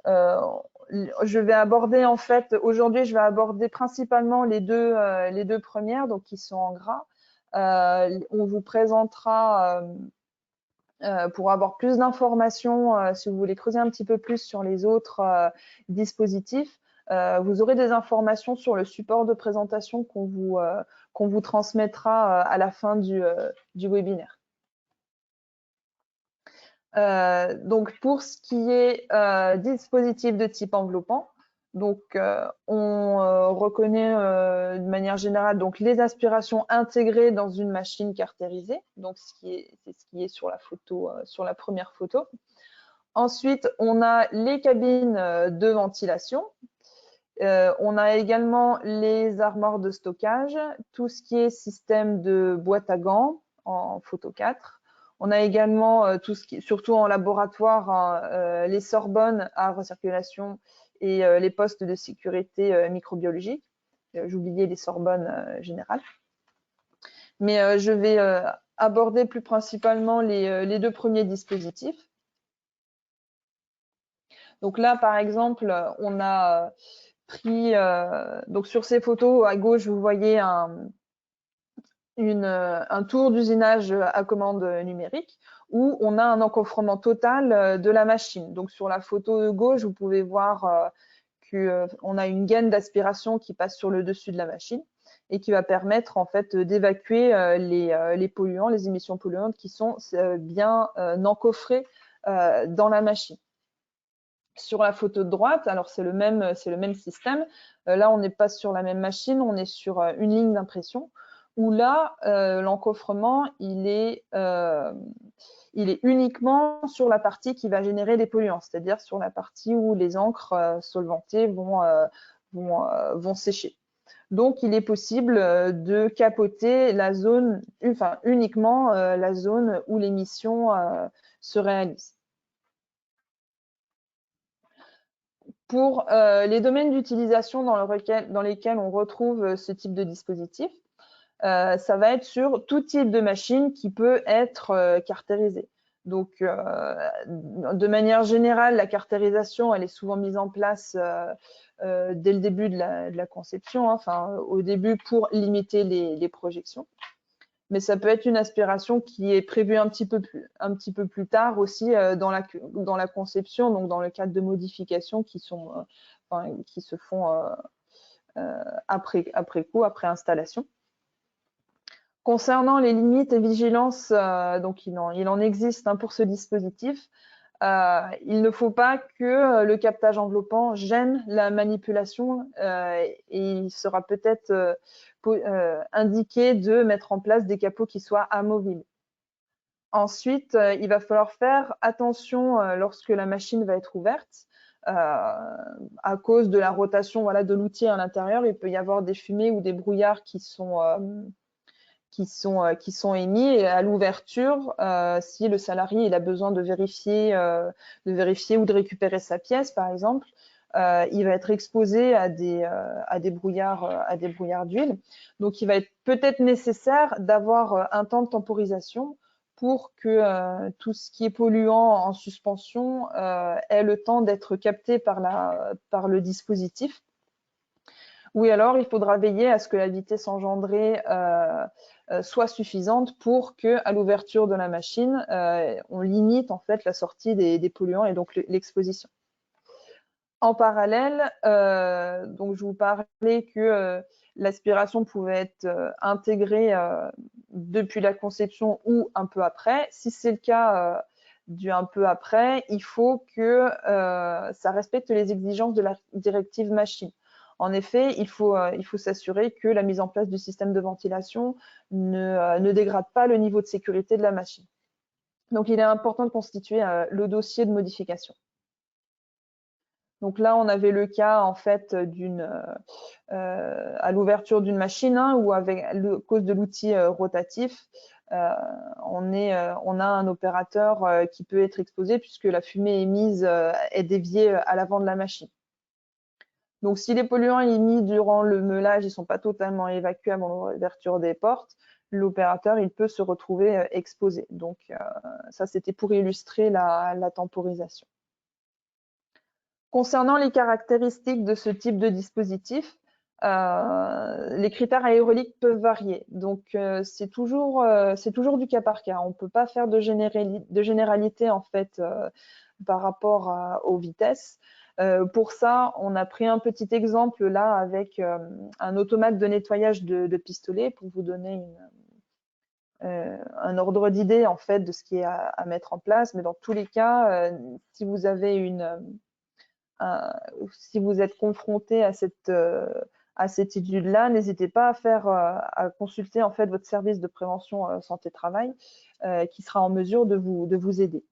je vais aborder, en fait, aujourd'hui, je vais aborder principalement les deux premières, donc qui sont en gras. On vous présentera, pour avoir plus d'informations, si vous voulez creuser un petit peu plus sur les autres dispositifs, vous aurez des informations sur le support de présentation qu'on vous transmettra à la fin du webinaire. Donc, pour ce qui est dispositif de type enveloppant, donc on reconnaît de manière générale donc les aspirations intégrées dans une machine caractérisée. Donc, c'est ce qui est sur la photo, sur la première photo. Ensuite, on a les cabines de ventilation. On a également les armoires de stockage, tout ce qui est système de boîte à gants en photo 4. On a également tout ce qui, surtout en laboratoire, hein, les Sorbonnes à recirculation et les postes de sécurité microbiologique. J'oubliais les Sorbonnes générales. Mais je vais aborder plus principalement les deux premiers dispositifs. Donc là, par exemple, on a pris, donc sur ces photos, à gauche, vous voyez un tour d'usinage à commande numérique où on a un encofrement total de la machine. Donc sur la photo de gauche, vous pouvez voir qu'on a une gaine d'aspiration qui passe sur le dessus de la machine et qui va permettre en fait d'évacuer les polluants, les émissions polluantes qui sont bien encoffrées dans la machine. Sur la photo de droite, alors c'est le même système. Là, on n'est pas sur la même machine, on est sur une ligne d'impression où là, l'encofrement, il est uniquement sur la partie qui va générer des polluants, c'est-à-dire sur la partie où les encres solvantées vont sécher. Donc, il est possible de capoter la zone, enfin uniquement la zone où l'émission se réalise. Pour les domaines d'utilisation dans lesquels on retrouve ce type de dispositif, ça va être sur tout type de machine qui peut être caractérisée. Donc, de manière générale, la caractérisation, elle est souvent mise en place dès le début de la conception, hein, enfin, au début pour limiter les projections. Mais ça peut être une aspiration qui est prévue un petit peu plus tard aussi dans la conception, donc dans le cadre de modifications qui se font après coup, après installation. Concernant les limites et vigilances, donc il en existe pour ce dispositif. Il ne faut pas que le captage enveloppant gêne la manipulation et il sera peut-être indiqué de mettre en place des capots qui soient amovibles. Ensuite, il va falloir faire attention lorsque la machine va être ouverte. À cause de la rotation de l'outil à l'intérieur, il peut y avoir des fumées ou des brouillards qui sont émis et à l'ouverture, si le salarié il a besoin de vérifier ou de récupérer sa pièce, par exemple, il va être exposé à des brouillards d'huile. Donc, il va être peut-être nécessaire d'avoir un temps de temporisation pour que tout ce qui est polluant en suspension ait le temps d'être capté par le dispositif. Ou alors, il faudra veiller à ce que la vitesse engendrée soit suffisante pour que, à l'ouverture de la machine, on limite en fait la sortie des polluants et donc l'exposition. En parallèle, donc je vous parlais que l'aspiration pouvait être intégrée depuis la conception ou un peu après. Si c'est le cas du un peu après, il faut que ça respecte les exigences de la directive machine. En effet, il faut s'assurer que la mise en place du système de ventilation ne dégrade pas le niveau de sécurité de la machine. Donc, il est important de constituer le dossier de modification. Donc là, on avait le cas en fait à l'ouverture d'une machine où avec à cause de l'outil rotatif, on a un opérateur qui peut être exposé puisque la fumée émise est déviée à l'avant de la machine. Donc si les polluants émis durant le meulage ne sont pas totalement évacués avant l'ouverture des portes, l'opérateur il peut se retrouver exposé. Donc ça c'était pour illustrer la temporisation. Concernant les caractéristiques de ce type de dispositif, les critères aéroliques peuvent varier. Donc, c'est toujours du cas par cas. On ne peut pas faire de généralité en fait par rapport aux vitesses. Pour ça, on a pris un petit exemple là avec un automate de nettoyage de pistolet pour vous donner un ordre d'idée en fait de ce qui est à mettre en place. Mais dans tous les cas, si vous avez si vous êtes confronté à cette étude-là, n'hésitez pas à consulter en fait votre service de prévention santé-travail qui sera en mesure de vous aider.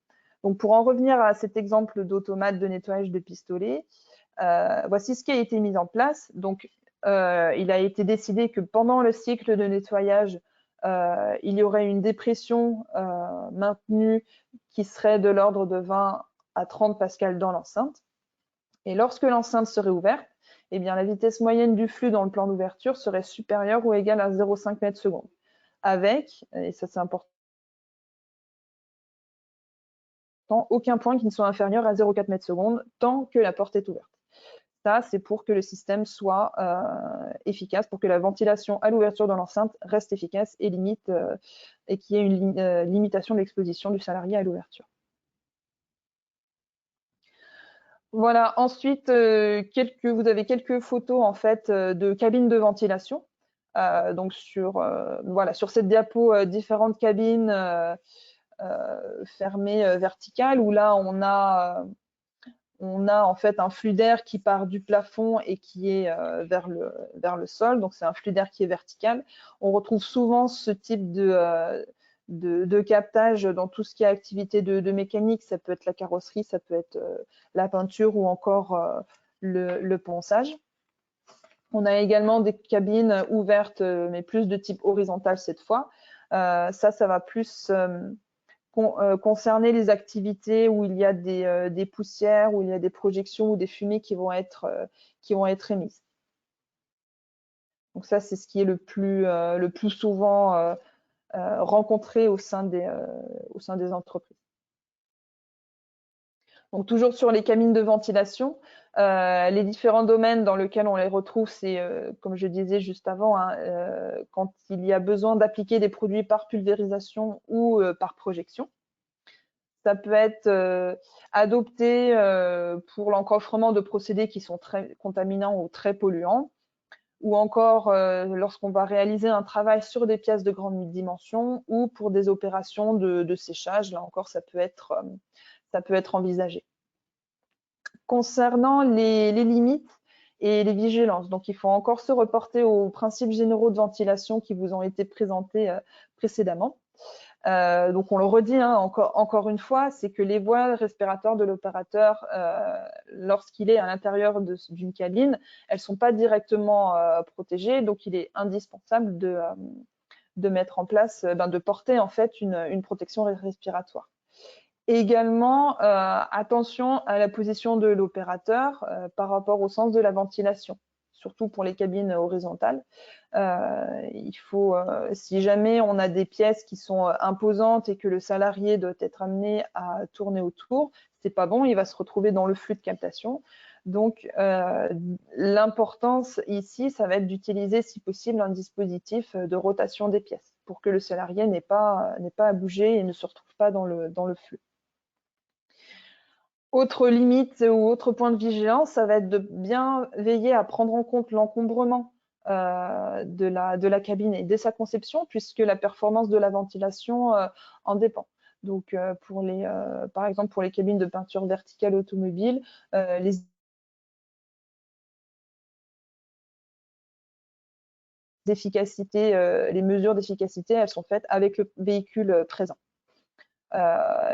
Donc, pour en revenir à cet exemple d'automate de nettoyage de pistolet, voici ce qui a été mis en place. Donc, il a été décidé que pendant le cycle de nettoyage, il y aurait une dépression maintenue qui serait de l'ordre de 20 à 30 pascal dans l'enceinte. Et lorsque l'enceinte serait ouverte, eh bien, la vitesse moyenne du flux dans le plan d'ouverture serait supérieure ou égale à 0,5 mètres secondes. Avec, et ça c'est important, aucun point qui ne soit inférieur à 0,4 mètres secondes tant que la porte est ouverte. Ça, c'est pour que le système soit efficace, pour que la ventilation à l'ouverture de l'enceinte reste efficace et qu'il y ait une limitation de l'exposition du salarié à l'ouverture. Voilà, ensuite, vous avez quelques photos en fait de cabines de ventilation. Donc voilà, sur cette diapo, différentes cabines fermées verticales où là on a en fait un flux d'air qui part du plafond et qui est vers le sol. Donc c'est un flux d'air qui est vertical. On retrouve souvent ce type de captage dans tout ce qui est activité de mécanique. Ça peut être la carrosserie, ça peut être la peinture ou encore le ponçage. On a également des cabines ouvertes, mais plus de type horizontal cette fois. Ça va plus concerner les activités où il y a des poussières, où il y a des projections ou des fumées qui vont être émises. Donc ça, c'est ce qui est le plus souvent rencontré au sein des entreprises. Donc toujours sur les cabines de ventilation, les différents domaines dans lesquels on les retrouve, c'est comme je disais juste avant, quand il y a besoin d'appliquer des produits par pulvérisation ou par projection. Ça peut être adopté pour l'encoffrement de procédés qui sont très contaminants ou très polluants, ou encore lorsqu'on va réaliser un travail sur des pièces de grande dimension ou pour des opérations de séchage. Là encore, ça peut être envisagé. Concernant les limites et les vigilances, donc il faut encore se reporter aux principes généraux de ventilation qui vous ont été présentés précédemment. Donc on le redit encore une fois, c'est que les voies respiratoires de l'opérateur, lorsqu'il est à l'intérieur d'une cabine, elles ne sont pas directement protégées, donc il est indispensable de mettre en place, de porter en fait une protection respiratoire. Et également, attention à la position de l'opérateur par rapport au sens de la ventilation, surtout pour les cabines horizontales. Il faut, si jamais on a des pièces qui sont imposantes et que le salarié doit être amené à tourner autour, c'est pas bon, il va se retrouver dans le flux de captation. Donc, l'importance ici, ça va être d'utiliser, si possible, un dispositif de rotation des pièces pour que le salarié n'ait pas à bouger et ne se retrouve pas dans le flux. Autre limite ou autre point de vigilance, ça va être de bien veiller à prendre en compte l'encombrement de la cabine et dès sa conception, puisque la performance de la ventilation en dépend. Donc, par exemple, pour les cabines de peinture verticale automobile, les mesures d'efficacité, elles sont faites avec le véhicule présent.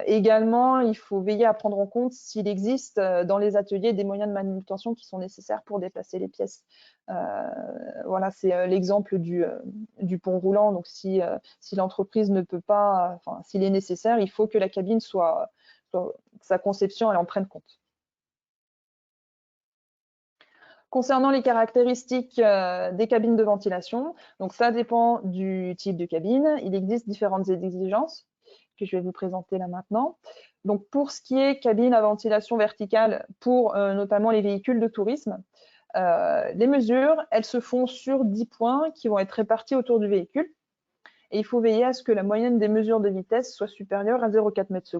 Également, il faut veiller à prendre en compte s'il existe dans les ateliers des moyens de manutention qui sont nécessaires pour déplacer les pièces. Voilà, c'est l'exemple du pont roulant. Donc, si l'entreprise ne peut pas, enfin, s'il est nécessaire, il faut que la cabine sa conception, elle en prenne compte. Concernant les caractéristiques des cabines de ventilation, donc ça dépend du type de cabine. Il existe différentes exigences que je vais vous présenter là maintenant. Donc, pour ce qui est cabine à ventilation verticale pour notamment les véhicules de tourisme, les mesures, elles se font sur 10 points qui vont être répartis autour du véhicule. Et il faut veiller à ce que la moyenne des mesures de vitesse soit supérieure à 0,4 m/s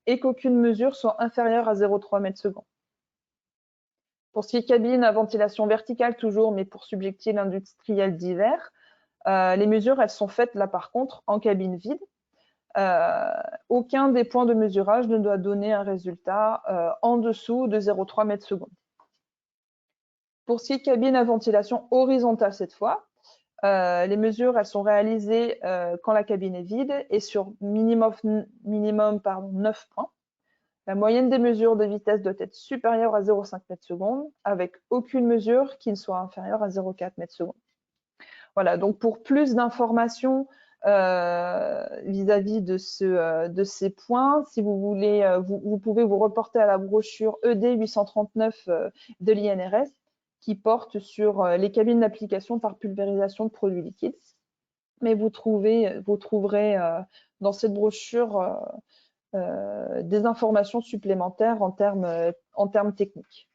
et qu'aucune mesure soit inférieure à 0,3 m/s. Pour ce qui est cabine à ventilation verticale toujours, mais pour subjectiles industriels divers, les mesures, elles sont faites là par contre en cabine vide. Aucun des points de mesurage ne doit donner un résultat en dessous de 0,3 m/s. Pour ce qui est cabine à ventilation horizontale cette fois, les mesures elles sont réalisées quand la cabine est vide et sur minimum 9 points. La moyenne des mesures de vitesse doit être supérieure à 0,5 m/s avec aucune mesure qui ne soit inférieure à 0,4 m/s. Voilà, donc pour plus d'informations vis-à-vis de ces points, si vous voulez, vous pouvez vous reporter à la brochure ED 839 de l'INRS qui porte sur les cabines d'application par pulvérisation de produits liquides. Mais vous trouverez dans cette brochure des informations supplémentaires en termes techniques.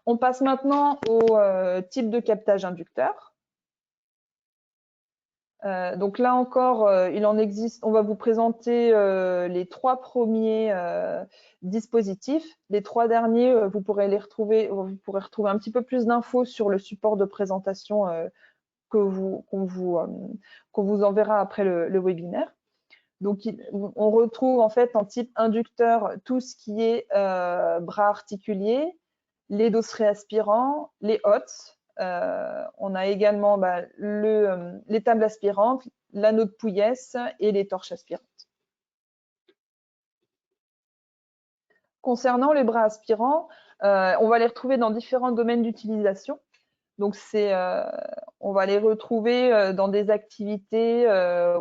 On passe maintenant au type de captage inducteur. Donc là encore, il en existe. On va vous présenter les 3 premiers dispositifs. Les 3 derniers, vous pourrez retrouver un petit peu plus d'infos sur le support de présentation qu'on vous enverra après le webinaire. Donc, on retrouve en fait en type inducteur tout ce qui est bras articuliers, les dosserets aspirants, les hottes. On a également les tables aspirantes, l'anneau de pouillesse et les torches aspirantes. Concernant les bras aspirants, on va les retrouver dans différents domaines d'utilisation. Donc, on va les retrouver dans des activités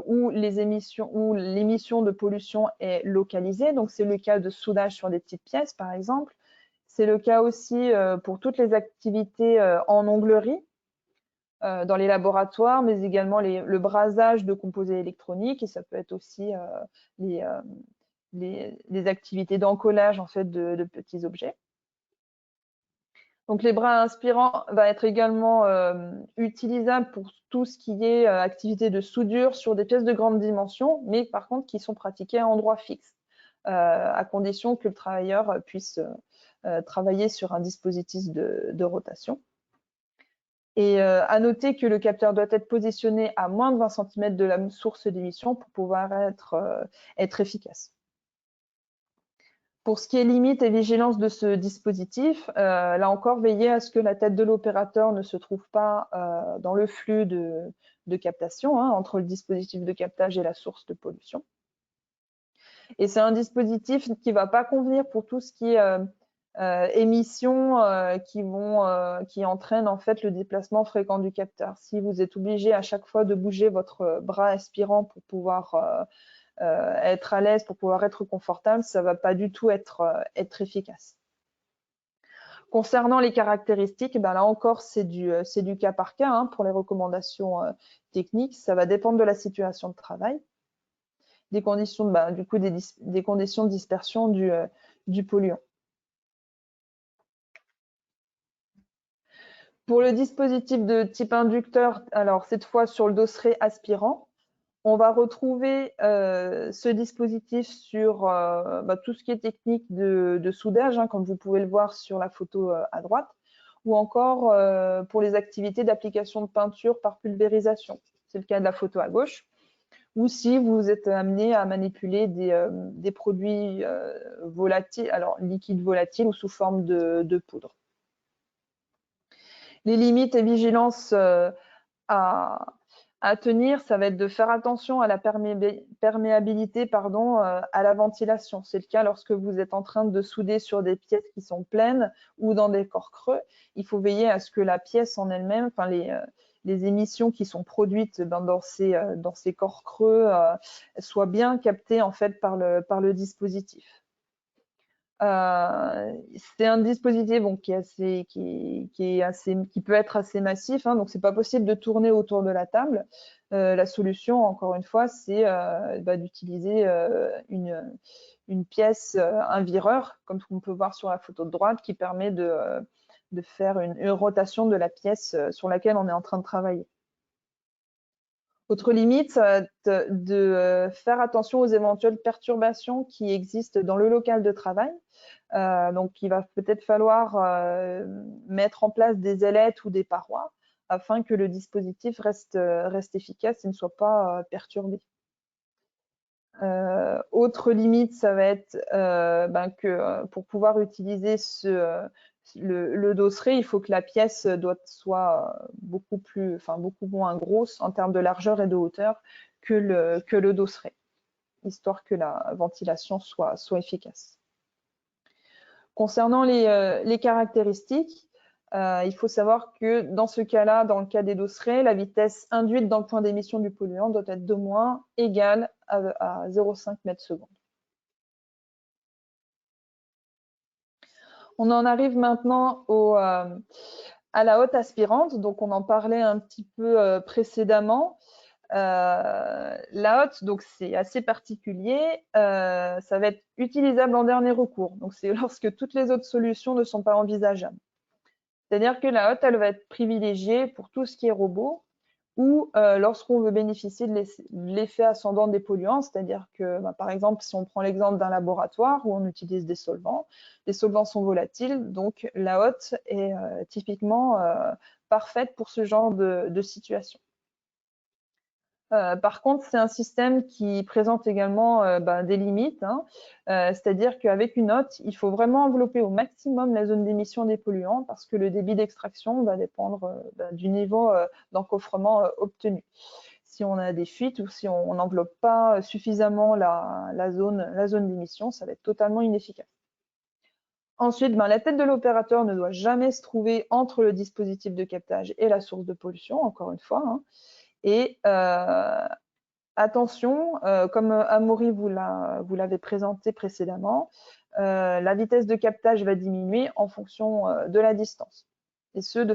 où l'émission de pollution est localisée. Donc, c'est le cas de soudage sur des petites pièces, par exemple. C'est le cas aussi pour toutes les activités en onglerie dans les laboratoires, mais également le brasage de composés électroniques. Et ça peut être aussi les activités d'encollage en fait, de petits objets. Donc, les bras inspirants va être également utilisable pour tout ce qui est activité de soudure sur des pièces de grande dimension, mais par contre qui sont pratiquées à endroit fixe, à condition que le travailleur puisse travailler sur un dispositif de rotation. Et à noter que le capteur doit être positionné à moins de 20 cm de la source d'émission pour pouvoir être efficace. Pour ce qui est limite et vigilance de ce dispositif, là encore, veillez à ce que la tête de l'opérateur ne se trouve pas dans le flux de captation entre le dispositif de captage et la source de pollution. Et c'est un dispositif qui ne va pas convenir pour tout ce qui est émissions qui entraînent en fait le déplacement fréquent du capteur. Si vous êtes obligé à chaque fois de bouger votre bras aspirant pour pouvoir être à l'aise, pour pouvoir être confortable, ça ne va pas du tout être efficace. Concernant les caractéristiques, là encore, c'est du cas par cas pour les recommandations techniques. Ça va dépendre de la situation de travail, des conditions, des conditions de dispersion du polluant. Pour le dispositif de type inducteur, alors cette fois sur le dosseret aspirant, on va retrouver ce dispositif sur tout ce qui est technique de soudage, comme vous pouvez le voir sur la photo à droite. ou encore pour les activités d'application de peinture par pulvérisation. C'est le cas de la photo à gauche. Ou si vous êtes amené à manipuler des produits volatiles, alors liquides volatiles ou sous forme de poudre. Les limites et vigilances à tenir, ça va être de faire attention à la perméabilité à la ventilation. C'est le cas lorsque vous êtes en train de souder sur des pièces qui sont pleines ou dans des corps creux. Il faut veiller à ce que la pièce en elle-même, enfin les émissions qui sont produites dans ces corps creux soient bien captées en fait par le dispositif. C'est un dispositif qui peut être assez massif, hein, donc c'est pas possible de tourner autour de la table. La solution, encore une fois, c'est d'utiliser une pièce, un vireur, comme on peut voir sur la photo de droite, qui permet de faire une rotation de la pièce sur laquelle on est en train de travailler. Autre limite, ça va être de faire attention aux éventuelles perturbations qui existent dans le local de travail. Donc, il va peut-être falloir mettre en place des ailettes ou des parois afin que le dispositif reste efficace et ne soit pas perturbé. Autre limite, ça va être que pour pouvoir utiliser le dosseret, il faut que la pièce soit beaucoup moins grosse en termes de largeur et de hauteur que le dosseret, histoire que la ventilation soit efficace. Concernant les caractéristiques, il faut savoir que dans ce cas-là, dans le cas des dosserets, la vitesse induite dans le point d'émission du polluant doit être d'au moins égale à 0,5 m/s. On en arrive maintenant à la hotte aspirante. Donc, on en parlait un petit peu précédemment. La hotte, donc c'est assez particulier, ça va être utilisable en dernier recours. Donc, c'est lorsque toutes les autres solutions ne sont pas envisageables. C'est-à-dire que la hotte, elle va être privilégiée pour tout ce qui est robot ou lorsqu'on veut bénéficier de l'effet ascendant des polluants, c'est-à-dire que, par exemple, si on prend l'exemple d'un laboratoire où on utilise des solvants, les solvants sont volatiles, donc la hotte est typiquement parfaite pour ce genre de situation. Par contre, c'est un système qui présente également des limites, hein. C'est-à-dire qu'avec une hotte, il faut vraiment envelopper au maximum la zone d'émission des polluants parce que le débit d'extraction va dépendre du niveau d'encofrement obtenu. Si on a des fuites ou si on n'enveloppe pas suffisamment la zone d'émission, ça va être totalement inefficace. Ensuite, la tête de l'opérateur ne doit jamais se trouver entre le dispositif de captage et la source de pollution, encore une fois, hein. Et attention, comme Amaury vous l'avez présenté précédemment, la vitesse de captage va diminuer en fonction de la distance, et ce de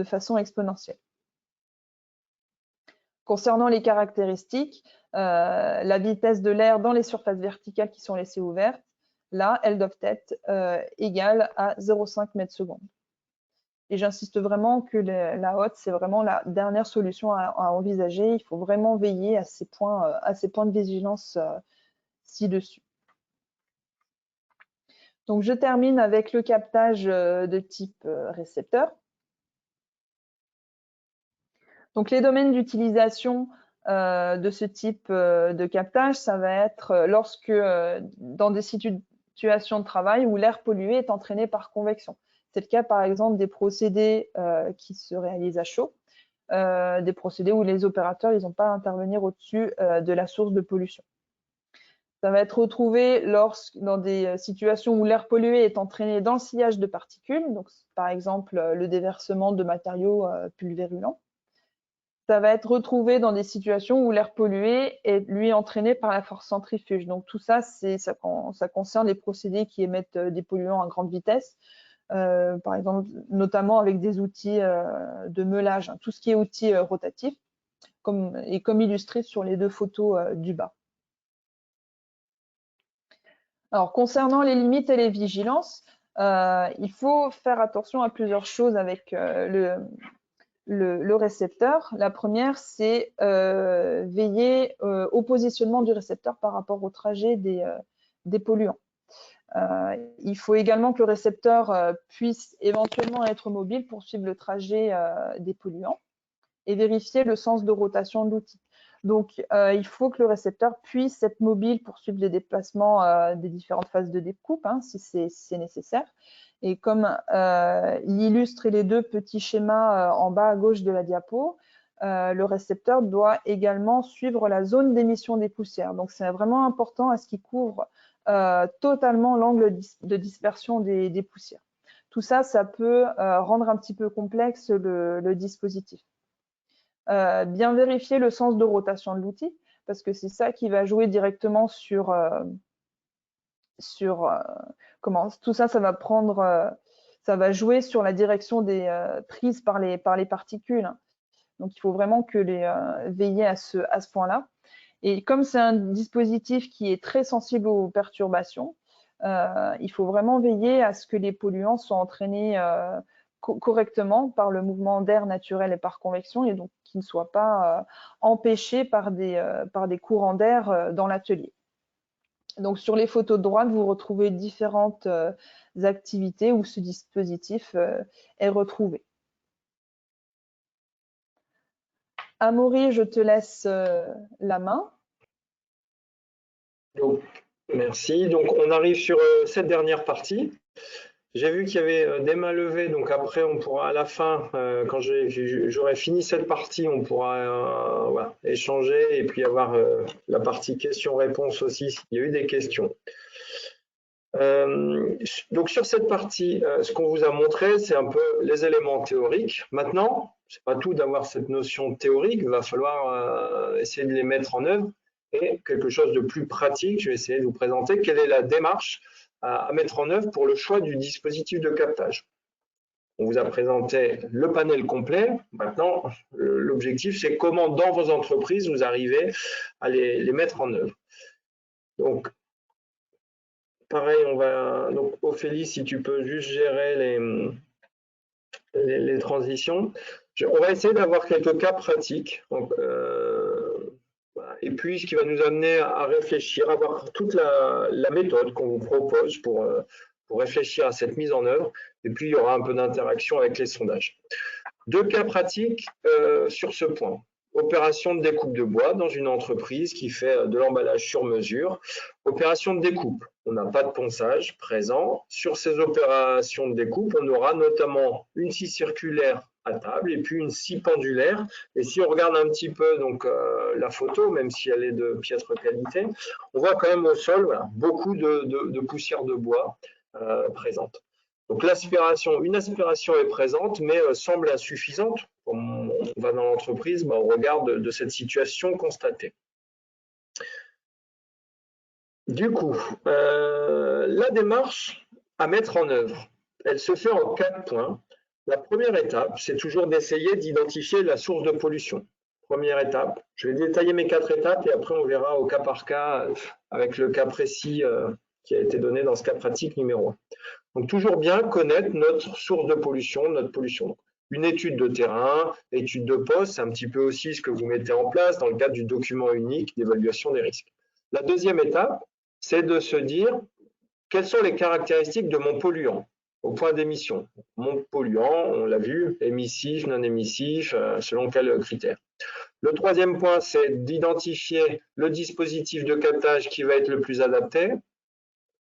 façon exponentielle. Concernant les caractéristiques, la vitesse de l'air dans les surfaces verticales qui sont laissées ouvertes, là, elles doivent être égales à 0,5 m/s. Et j'insiste vraiment que la hotte, c'est vraiment la dernière solution à envisager. Il faut vraiment veiller à ces points de vigilance ci-dessus. Donc, je termine avec le captage de type récepteur. Donc, les domaines d'utilisation de ce type de captage, ça va être lorsque dans des situations de travail où l'air pollué est entraîné par convection. C'est le cas, par exemple, des procédés qui se réalisent à chaud, des procédés où les opérateurs n'ont pas à intervenir au-dessus de la source de pollution. Ça va être retrouvé dans des situations où l'air pollué est entraîné dans le sillage de particules, donc par exemple le déversement de matériaux pulvérulents. Ça va être retrouvé dans des situations où l'air pollué est, lui, entraîné par la force centrifuge. Donc tout ça, ça concerne les procédés qui émettent des polluants à grande vitesse, par exemple, notamment avec des outils de meulage, hein, tout ce qui est outils rotatifs, comme illustré sur les deux photos du bas. Alors, concernant les limites et les vigilances, il faut faire attention à plusieurs choses avec le récepteur. La première, c'est veiller au positionnement du récepteur par rapport au trajet des polluants. Il faut également que le récepteur puisse éventuellement être mobile pour suivre le trajet des polluants et vérifier le sens de rotation de l'outil. Donc, il faut que le récepteur puisse être mobile pour suivre les déplacements des différentes phases de découpe, hein, si c'est nécessaire. Et comme il illustre les deux petits schémas en bas à gauche de la diapo, le récepteur doit également suivre la zone d'émission des poussières. Donc, c'est vraiment important à ce qu'il couvre totalement l'angle de dispersion des poussières. Tout ça, ça peut rendre un petit peu complexe le dispositif. Bien vérifier le sens de rotation de l'outil, parce que c'est ça qui va jouer directement sur comment tout ça, ça va jouer sur la direction prise par les particules. Donc, il faut vraiment veiller à ce point-là. Et comme c'est un dispositif qui est très sensible aux perturbations, il faut vraiment veiller à ce que les polluants soient entraînés correctement par le mouvement d'air naturel et par convection, et donc qu'ils ne soient pas empêchés par des courants d'air dans l'atelier. Donc sur les photos de droite, vous retrouvez différentes activités où ce dispositif est retrouvé. Amaury, je te laisse la main. Donc, merci. Donc, on arrive sur cette dernière partie. J'ai vu qu'il y avait des mains levées, donc après, on pourra à la fin, quand j'aurai fini cette partie, on pourra voilà, échanger et puis avoir la partie questions-réponses aussi, s'il y a eu des questions. Donc sur cette partie, ce qu'on vous a montré, c'est un peu les éléments théoriques. Maintenant, c'est pas tout d'avoir cette notion théorique, il va falloir essayer de les mettre en œuvre. Et quelque chose de plus pratique, je vais essayer de vous présenter quelle est la démarche à mettre en œuvre pour le choix du dispositif de captage. On vous a présenté le panel complet. Maintenant, l'objectif, c'est comment dans vos entreprises, vous arrivez à les mettre en œuvre. Donc, pareil, donc Ophélie, si tu peux juste gérer les transitions. On va essayer d'avoir quelques cas pratiques. Donc, et puis, ce qui va nous amener à réfléchir, à voir toute la méthode qu'on vous propose pour réfléchir à cette mise en œuvre. Et puis, il y aura un peu d'interaction avec les sondages. Deux cas pratiques sur ce point. Opération de découpe de bois dans une entreprise qui fait de l'emballage sur mesure. Opération de découpe, on n'a pas de ponçage présent. Sur ces opérations de découpe, on aura notamment une scie circulaire à table et puis une scie pendulaire. Et si on regarde un petit peu donc, la photo, même si elle est de piètre qualité, on voit quand même au sol voilà, beaucoup de poussière de bois présente. Donc une aspiration est présente, mais semble insuffisante. Quand on va dans l'entreprise, au regard de cette situation constatée. Du coup, la démarche à mettre en œuvre, elle se fait en 4 points. La première étape, c'est toujours d'essayer d'identifier la source de pollution. Première étape, je vais détailler mes 4 étapes et après on verra au cas par cas avec le cas précis qui a été donné dans ce cas pratique numéro 1. Donc toujours bien connaître notre source de pollution, notre pollution. Une étude de terrain, étude de poste, c'est un petit peu aussi ce que vous mettez en place dans le cadre du document unique d'évaluation des risques. La deuxième étape, c'est de se dire quelles sont les caractéristiques de mon polluant au point d'émission. Mon polluant, on l'a vu, émissif, non émissif, selon quels critères. Le troisième point, c'est d'identifier le dispositif de captage qui va être le plus adapté.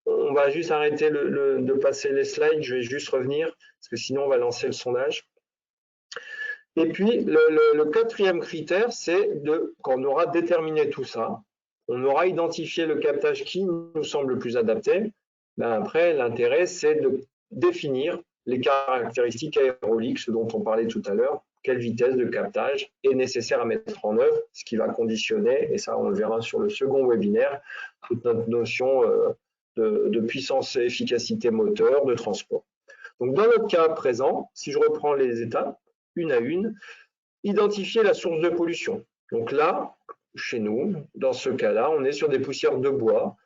On va juste arrêter de passer les slides, je vais juste revenir, parce que sinon on va lancer le sondage. Et puis, le quatrième critère, c'est quand on aura déterminé tout ça, on aura identifié le captage qui nous semble le plus adapté. Après, l'intérêt, c'est de définir les caractéristiques aéroliques, ce dont on parlait tout à l'heure, quelle vitesse de captage est nécessaire à mettre en œuvre, ce qui va conditionner, et ça on le verra sur le second webinaire, toute notre notion de puissance et efficacité moteur, de transport. Donc dans notre cas présent, si je reprends les étapes, une à une, identifier la source de pollution. Donc là, chez nous, dans ce cas-là, on est sur des poussières de bois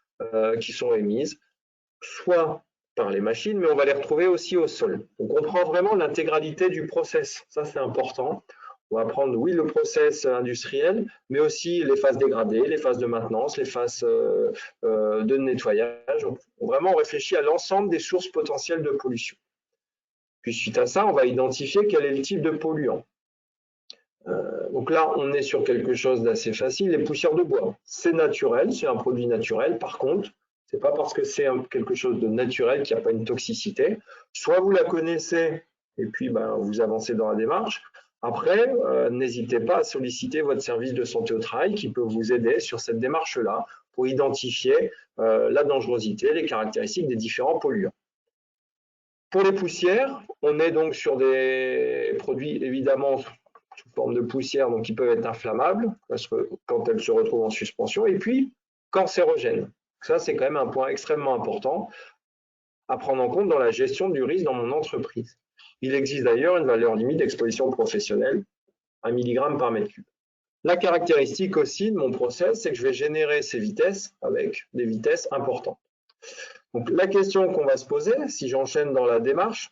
qui sont émises, soit par les machines, mais on va les retrouver aussi au sol. Donc on prend vraiment l'intégralité du process, ça c'est important. On va prendre, oui, le process industriel, mais aussi les phases dégradées, les phases de maintenance, les phases de nettoyage. Vraiment, on réfléchit à l'ensemble des sources potentielles de pollution. Puis suite à ça, on va identifier quel est le type de polluant. Donc là, on est sur quelque chose d'assez facile, les poussières de bois. C'est naturel, c'est un produit naturel. Par contre, c'est pas parce que c'est quelque chose de naturel qu'il n'y a pas une toxicité. Soit vous la connaissez et puis vous avancez dans la démarche. Après, n'hésitez pas à solliciter votre service de santé au travail qui peut vous aider sur cette démarche-là pour identifier la dangerosité, les caractéristiques des différents polluants. Pour les poussières, on est donc sur des produits évidemment sous forme de poussière, donc qui peuvent être inflammables quand elles se retrouvent en suspension, et puis cancérogènes. Ça, c'est quand même un point extrêmement important à prendre en compte dans la gestion du risque dans mon entreprise. Il existe d'ailleurs une valeur limite d'exposition professionnelle, 1 mg par mètre cube. La caractéristique aussi de mon process, c'est que je vais générer ces vitesses avec des vitesses importantes. Donc, la question qu'on va se poser, si j'enchaîne dans la démarche,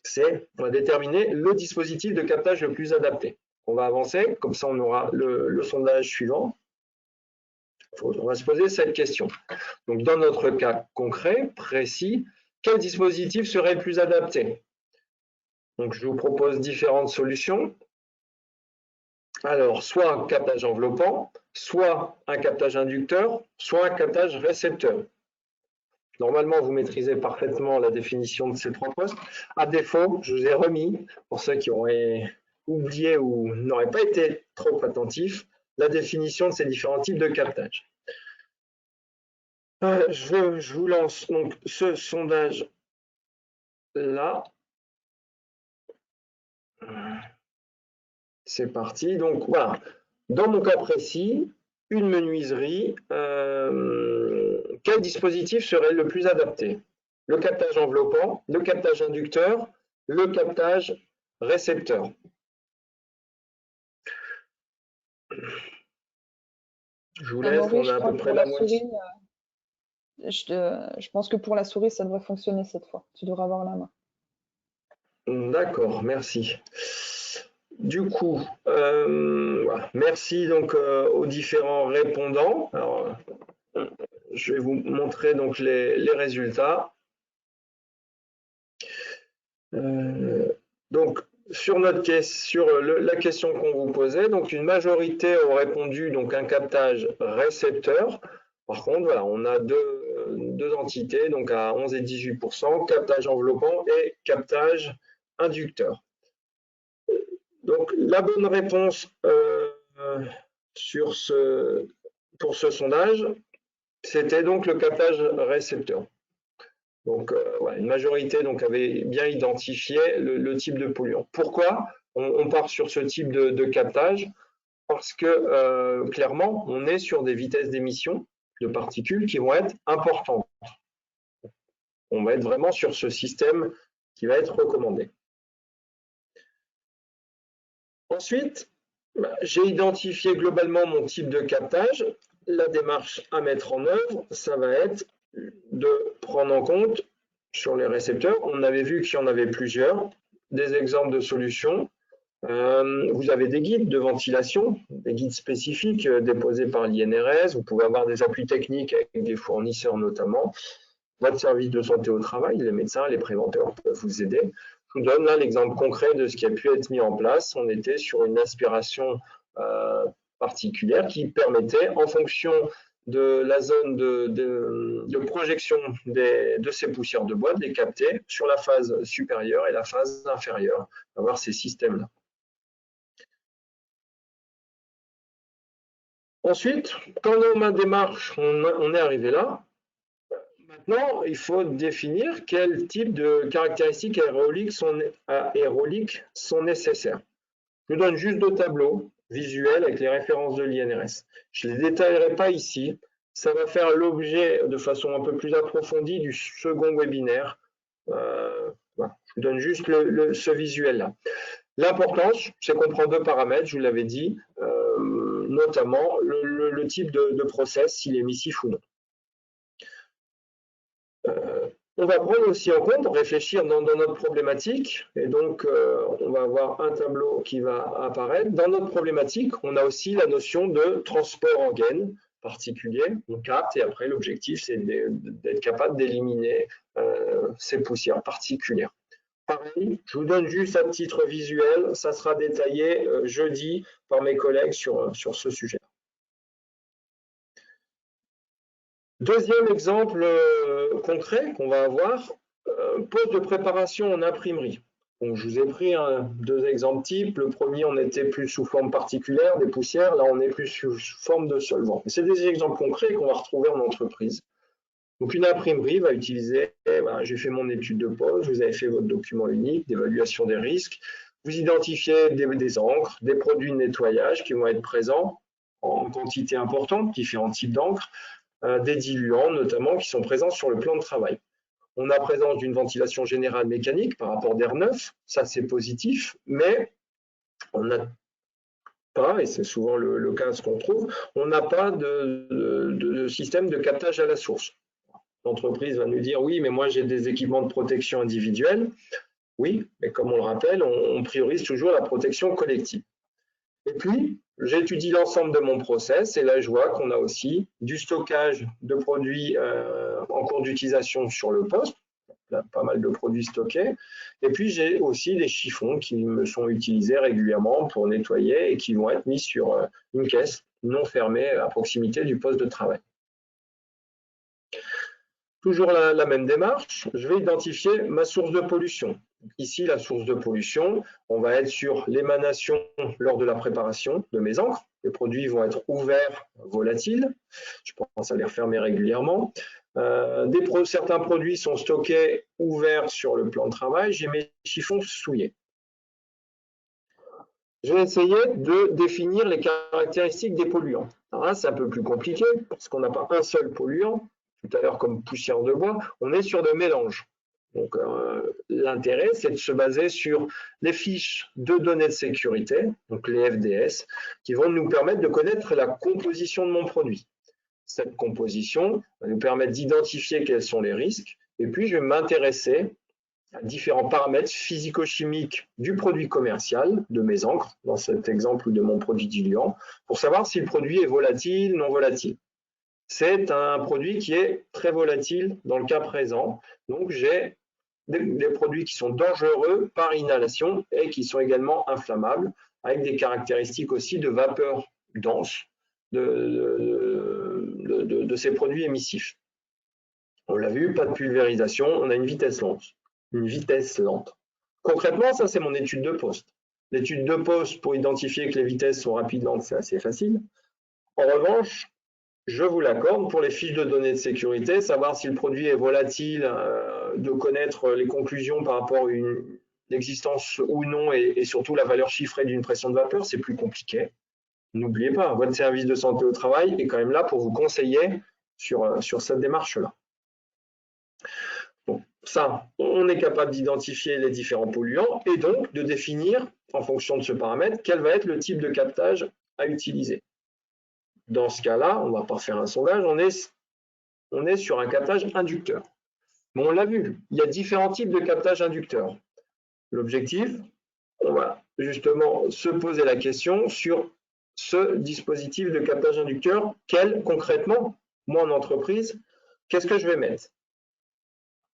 c'est on va déterminer le dispositif de captage le plus adapté. On va avancer, comme ça on aura le sondage suivant. On va se poser cette question. Donc dans notre cas concret, précis, quel dispositif serait le plus adapté? Donc je vous propose différentes solutions. Alors, soit un captage enveloppant, soit un captage inducteur, soit un captage récepteur. Normalement, vous maîtrisez parfaitement la définition de ces trois postes. À défaut, je vous ai remis, pour ceux qui auraient oublié ou n'auraient pas été trop attentifs, la définition de ces différents types de captage. Je vous lance donc ce sondage-là. C'est parti. Donc voilà, dans mon cas précis, une menuiserie, quel dispositif serait le plus adapté? Le captage enveloppant, le captage inducteur, le captage récepteur. Je vous laisse, on a à peu près la moitié. Je pense que pour la souris, ça devrait fonctionner cette fois. Tu devrais avoir la main. D'accord, merci. Du coup, merci donc aux différents répondants. Alors, je vais vous montrer donc les résultats. Donc, sur la question qu'on vous posait, donc une majorité ont répondu donc un captage récepteur. Par contre, voilà, on a deux entités, donc à 11 et 18%, captage enveloppant et captage inducteur. Donc, la bonne réponse pour ce sondage, c'était donc le captage récepteur. Donc, une majorité donc, avait bien identifié le type de polluant. Pourquoi on part sur ce type de captage? Parce que clairement, on est sur des vitesses d'émission de particules qui vont être importantes. On va être vraiment sur ce système qui va être recommandé. Ensuite, j'ai identifié globalement mon type de captage. La démarche à mettre en œuvre, ça va être de prendre en compte sur les récepteurs. On avait vu qu'il y en avait plusieurs, des exemples de solutions. Vous avez des guides de ventilation, des guides spécifiques déposés par l'INRS. Vous pouvez avoir des appuis techniques avec des fournisseurs notamment. Votre service de santé au travail, les médecins, les préventeurs peuvent vous aider. Je vous donne là l'exemple concret de ce qui a pu être mis en place. On était sur une aspiration particulière qui permettait, en fonction de la zone de projection de ces poussières de bois, de les capter sur la phase supérieure et la phase inférieure, avoir ces systèmes-là. Ensuite, quand dans ma démarche, on est arrivé là, maintenant, il faut définir quel type de caractéristiques aéroliques sont nécessaires. Je vous donne juste deux tableaux visuels avec les références de l'INRS. Je ne les détaillerai pas ici. Ça va faire l'objet de façon un peu plus approfondie du second webinaire. Voilà. Je vous donne juste ce visuel-là. L'importance, c'est qu'on prend deux paramètres, je vous l'avais dit, notamment le type de process, s'il est émissif ou non. On va prendre aussi en compte, réfléchir dans notre problématique, et donc on va avoir un tableau qui va apparaître. Dans notre problématique, on a aussi la notion de transport en gaine particulier. On capte et après l'objectif c'est d'être capable d'éliminer ces poussières particulières. Pareil, je vous donne juste un titre visuel, ça sera détaillé jeudi par mes collègues sur ce sujet. Deuxième exemple concret qu'on va avoir, poste de préparation en imprimerie. Donc, je vous ai pris deux exemples types. Le premier, on était plus sous forme particulière, des poussières. Là, on est plus sous forme de solvant. C'est des exemples concrets qu'on va retrouver en entreprise. Donc, une imprimerie va utiliser, voilà, j'ai fait mon étude de poste, vous avez fait votre document unique d'évaluation des risques. Vous identifiez des encres, des produits de nettoyage qui vont être présents en quantité importante, différents types d'encre. Des diluants notamment qui sont présents sur le plan de travail. On a présence d'une ventilation générale mécanique par rapport d'air neuf, ça c'est positif, mais on n'a pas, et c'est souvent le cas ce qu'on trouve, on n'a pas de système de captage à la source. L'entreprise va nous dire oui, mais moi j'ai des équipements de protection individuelle. Oui, mais comme on le rappelle, on priorise toujours la protection collective. Et puis, j'étudie l'ensemble de mon process et là, je vois qu'on a aussi du stockage de produits en cours d'utilisation sur le poste, là, pas mal de produits stockés. Et puis, j'ai aussi des chiffons qui me sont utilisés régulièrement pour nettoyer et qui vont être mis sur une caisse non fermée à proximité du poste de travail. Toujours la même démarche, je vais identifier ma source de pollution. Ici, la source de pollution, on va être sur l'émanation lors de la préparation de mes encres. Les produits vont être ouverts, volatiles. Je pense à les refermer régulièrement. Certains produits sont stockés ouverts sur le plan de travail. J'ai mes chiffons souillés. Je vais essayer de définir les caractéristiques des polluants. Alors là, c'est un peu plus compliqué parce qu'on n'a pas un seul polluant. Tout à l'heure, comme poussière de bois, on est sur des mélanges. Donc, l'intérêt, c'est de se baser sur les fiches de données de sécurité, donc les FDS, qui vont nous permettre de connaître la composition de mon produit. Cette composition va nous permettre d'identifier quels sont les risques, et puis je vais m'intéresser à différents paramètres physico-chimiques du produit commercial, de mes encres, dans cet exemple de mon produit diluant, pour savoir si le produit est volatile, non volatile. C'est un produit qui est très volatile dans le cas présent. Donc, j'ai des produits qui sont dangereux par inhalation et qui sont également inflammables, avec des caractéristiques aussi de vapeur dense de ces produits émissifs. On l'a vu, pas de pulvérisation, on a une vitesse lente. Concrètement, ça, c'est mon étude de poste. L'étude de poste, pour identifier que les vitesses sont rapides lentes, c'est assez facile. En revanche, je vous l'accorde, pour les fiches de données de sécurité, savoir si le produit est volatile, de connaître les conclusions par rapport à l'existence ou non et surtout la valeur chiffrée d'une pression de vapeur, c'est plus compliqué. N'oubliez pas, votre service de santé au travail est quand même là pour vous conseiller sur cette démarche-là. Bon, ça, on est capable d'identifier les différents polluants et donc de définir, en fonction de ce paramètre, quel va être le type de captage à utiliser. Dans ce cas-là, on ne va pas faire un sondage, on est sur un captage inducteur. Mais on l'a vu, il y a différents types de captage inducteur. L'objectif, on va justement se poser la question sur ce dispositif de captage inducteur. Quel, concrètement, moi en entreprise, qu'est-ce que je vais mettre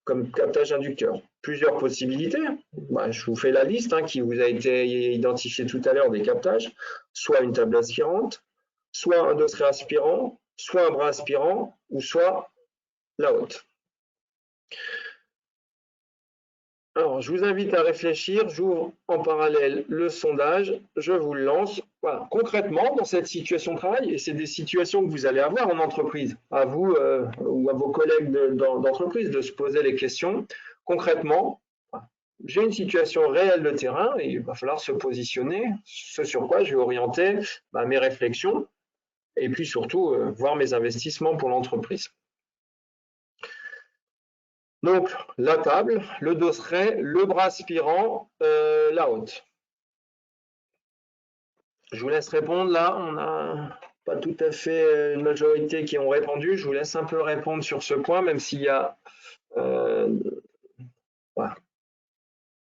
comme captage inducteur? Plusieurs possibilités. Je vous fais la liste qui vous a été identifiée tout à l'heure des captages. Soit une table aspirante, soit un dosseret aspirant, soit un bras aspirant, ou soit la hotte. Alors, je vous invite à réfléchir, j'ouvre en parallèle le sondage, je vous le lance. Voilà. Concrètement, dans cette situation de travail, et c'est des situations que vous allez avoir en entreprise, à vous ou à vos collègues d'entreprise de se poser les questions. Concrètement, j'ai une situation réelle de terrain et il va falloir se positionner, ce sur quoi je vais orienter mes réflexions et puis surtout voir mes investissements pour l'entreprise. Donc, la table, le dosseret, le bras aspirant, la hotte. Je vous laisse répondre. Là, on a pas tout à fait une majorité qui ont répondu. Je vous laisse un peu répondre sur ce point, même s'il y a... voilà.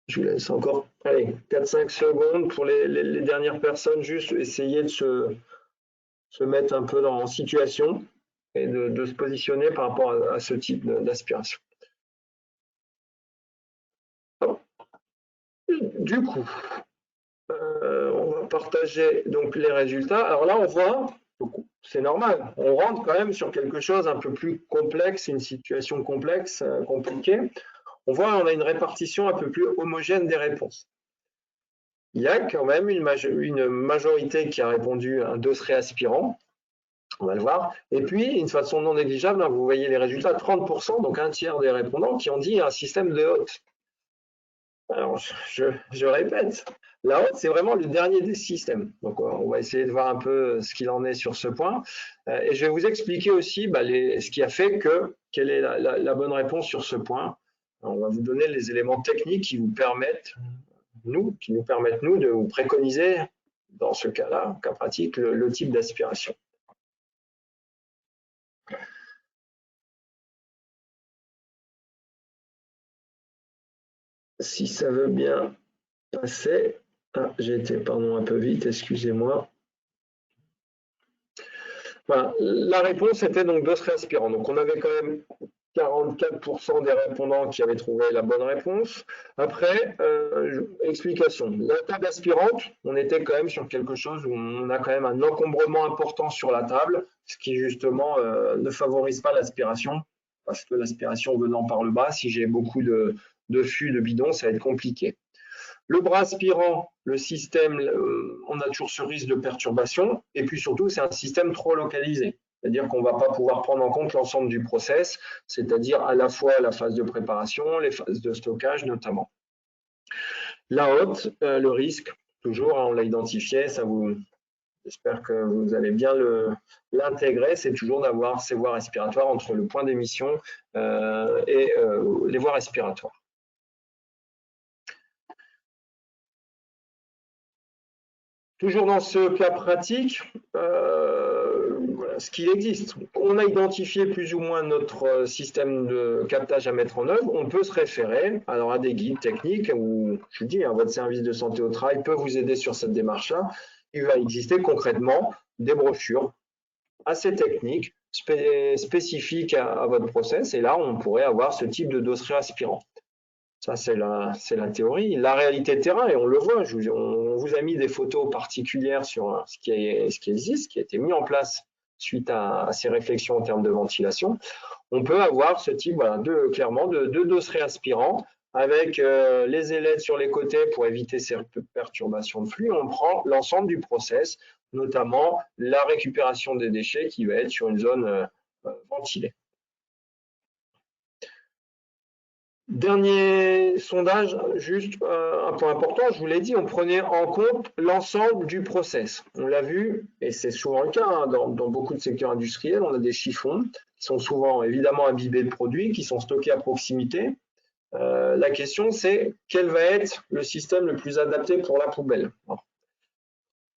Je vous laisse encore 4-5 secondes pour les dernières personnes, juste essayer de se mettre un peu en situation et de se positionner par rapport à ce type d'aspiration. Du coup, on va partager donc les résultats. Alors là, on voit, c'est normal, on rentre quand même sur quelque chose un peu plus complexe, une situation complexe, compliquée. On voit on a une répartition un peu plus homogène des réponses. Il y a quand même une majorité qui a répondu à un dosseret aspirant, on va le voir. Et puis, d'une façon non négligeable, vous voyez les résultats, 30%, donc un tiers des répondants qui ont dit un système de haute. Alors, je répète, la haute, c'est vraiment le dernier des systèmes. Donc, on va essayer de voir un peu ce qu'il en est sur ce point. Et je vais vous expliquer aussi ce qui a fait quelle est la bonne réponse sur ce point. On va vous donner les éléments techniques qui nous permettent, nous, de vous préconiser, dans ce cas-là, cas pratique, le type d'aspiration. Si ça veut bien passer. Ah, j'ai été, pardon, un peu vite, excusez-moi. Voilà, la réponse était donc dosseret aspirant. Donc on avait quand même 44% des répondants qui avaient trouvé la bonne réponse. Après, explication. La table aspirante, on était quand même sur quelque chose où on a quand même un encombrement important sur la table, ce qui justement ne favorise pas l'aspiration, parce que l'aspiration venant par le bas, si j'ai beaucoup de fûts, de bidons, ça va être compliqué. Le bras aspirant, le système, on a toujours ce risque de perturbation, et puis surtout, c'est un système trop localisé. C'est-à-dire qu'on ne va pas pouvoir prendre en compte l'ensemble du process, c'est-à-dire à la fois la phase de préparation, les phases de stockage notamment. La haute, le risque, toujours, on l'a identifié, j'espère que vous allez bien l'intégrer, c'est toujours d'avoir ces voies respiratoires entre le point d'émission et les voies respiratoires. Toujours dans ce cas pratique, voilà ce qu'il existe. On a identifié plus ou moins notre système de captage à mettre en œuvre. On peut se référer alors à des guides techniques où, je vous dis, votre service de santé au travail peut vous aider sur cette démarche-là. Il va exister concrètement des brochures assez techniques, spécifiques à votre process. Et là, on pourrait avoir ce type de dosseret aspirant. Ça, c'est la théorie. La réalité terrain, et on le voit, on vous a mis des photos particulières sur ce qui existe, ce qui a été mis en place suite à ces réflexions en termes de ventilation. On peut avoir ce type clairement de dosseret aspirant avec les ailettes sur les côtés pour éviter ces perturbations de flux. On prend l'ensemble du process, notamment la récupération des déchets qui va être sur une zone ventilée. Dernier sondage, juste un point important, je vous l'ai dit, on prenait en compte l'ensemble du process. On l'a vu, et c'est souvent le cas, dans beaucoup de secteurs industriels, on a des chiffons qui sont souvent évidemment imbibés de produits, qui sont stockés à proximité. La question, c'est quel va être le système le plus adapté pour la poubelle?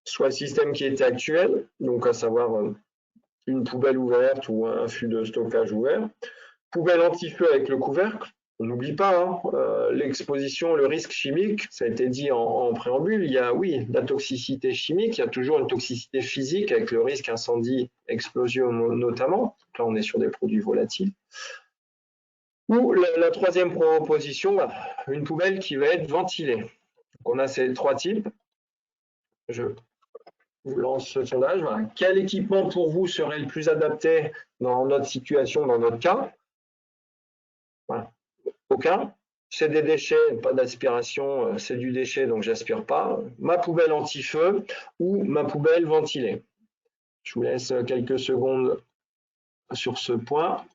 Soit le système qui était actuel, donc à savoir une poubelle ouverte ou un fût de stockage ouvert, poubelle anti-feu avec le couvercle. On n'oublie pas l'exposition, le risque chimique, ça a été dit en préambule, il y a oui la toxicité chimique, il y a toujours une toxicité physique avec le risque incendie, explosion notamment. Donc là, on est sur des produits volatiles. Ou la troisième proposition, une poubelle qui va être ventilée. Donc on a ces trois types. Je vous lance ce sondage. Voilà. Quel équipement pour vous serait le plus adapté dans notre situation, dans notre cas? Voilà. Aucun. C'est des déchets, pas d'aspiration, c'est du déchet, donc j'aspire pas. Ma poubelle anti-feu ou ma poubelle ventilée. Je vous laisse quelques secondes sur ce point.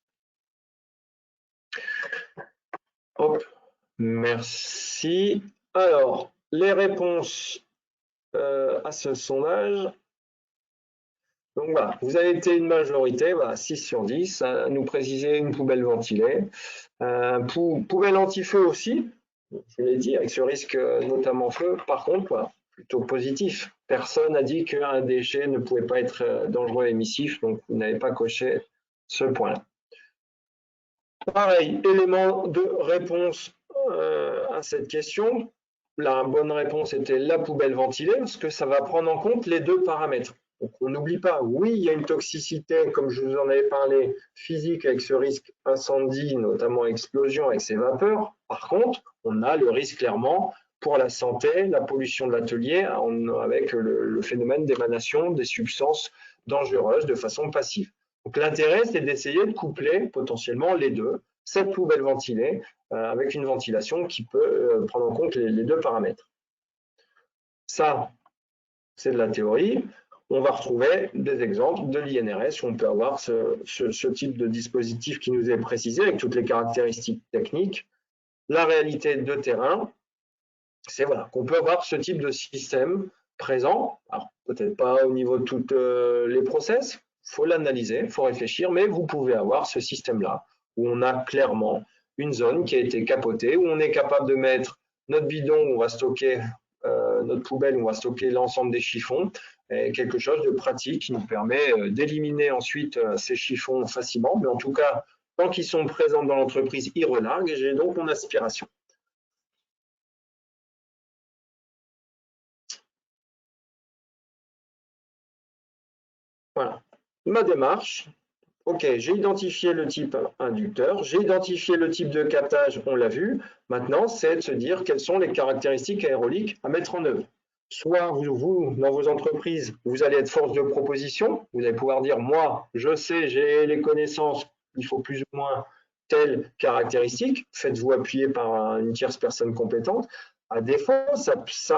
Hop, merci. Alors, les réponses à ce sondage. Donc voilà, vous avez été une majorité, 6 sur 10, à nous préciser une poubelle ventilée. Poubelle anti-feu aussi, je l'ai dit, avec ce risque notamment feu. Par contre, plutôt positif. Personne n'a dit qu'un déchet ne pouvait pas être dangereux et émissif, donc vous n'avez pas coché ce point-là. Pareil, élément de réponse à cette question. La bonne réponse était la poubelle ventilée, parce que ça va prendre en compte les deux paramètres. Donc on n'oublie pas, oui, il y a une toxicité, comme je vous en avais parlé, physique avec ce risque incendie, notamment explosion avec ces vapeurs. Par contre, on a le risque clairement pour la santé, la pollution de l'atelier, avec le phénomène d'émanation des substances dangereuses de façon passive. Donc l'intérêt, c'est d'essayer de coupler potentiellement les deux, cette poubelle ventilée avec une ventilation qui peut prendre en compte les deux paramètres. Ça, c'est de la théorie. On va retrouver des exemples de l'INRS où on peut avoir ce type de dispositif qui nous est précisé avec toutes les caractéristiques techniques. La réalité de terrain, c'est voilà, qu'on peut avoir ce type de système présent. Alors, peut-être pas au niveau de toutes les process, il faut l'analyser, il faut réfléchir, mais vous pouvez avoir ce système-là où on a clairement une zone qui a été capotée, où on est capable de mettre notre bidon où on va stocker notre poubelle, où on va stocker l'ensemble des chiffons, et quelque chose de pratique qui nous permet d'éliminer ensuite ces chiffons facilement, mais en tout cas, tant qu'ils sont présents dans l'entreprise, ils relarguent et j'ai donc mon aspiration. Voilà, ma démarche. Ok, j'ai identifié le type inducteur, j'ai identifié le type de captage, on l'a vu. Maintenant, c'est de se dire quelles sont les caractéristiques aéroliques à mettre en œuvre. Soit vous, dans vos entreprises, vous allez être force de proposition, vous allez pouvoir dire, moi, je sais, j'ai les connaissances, il faut plus ou moins telle caractéristique, faites-vous appuyer par une tierce personne compétente. À défaut,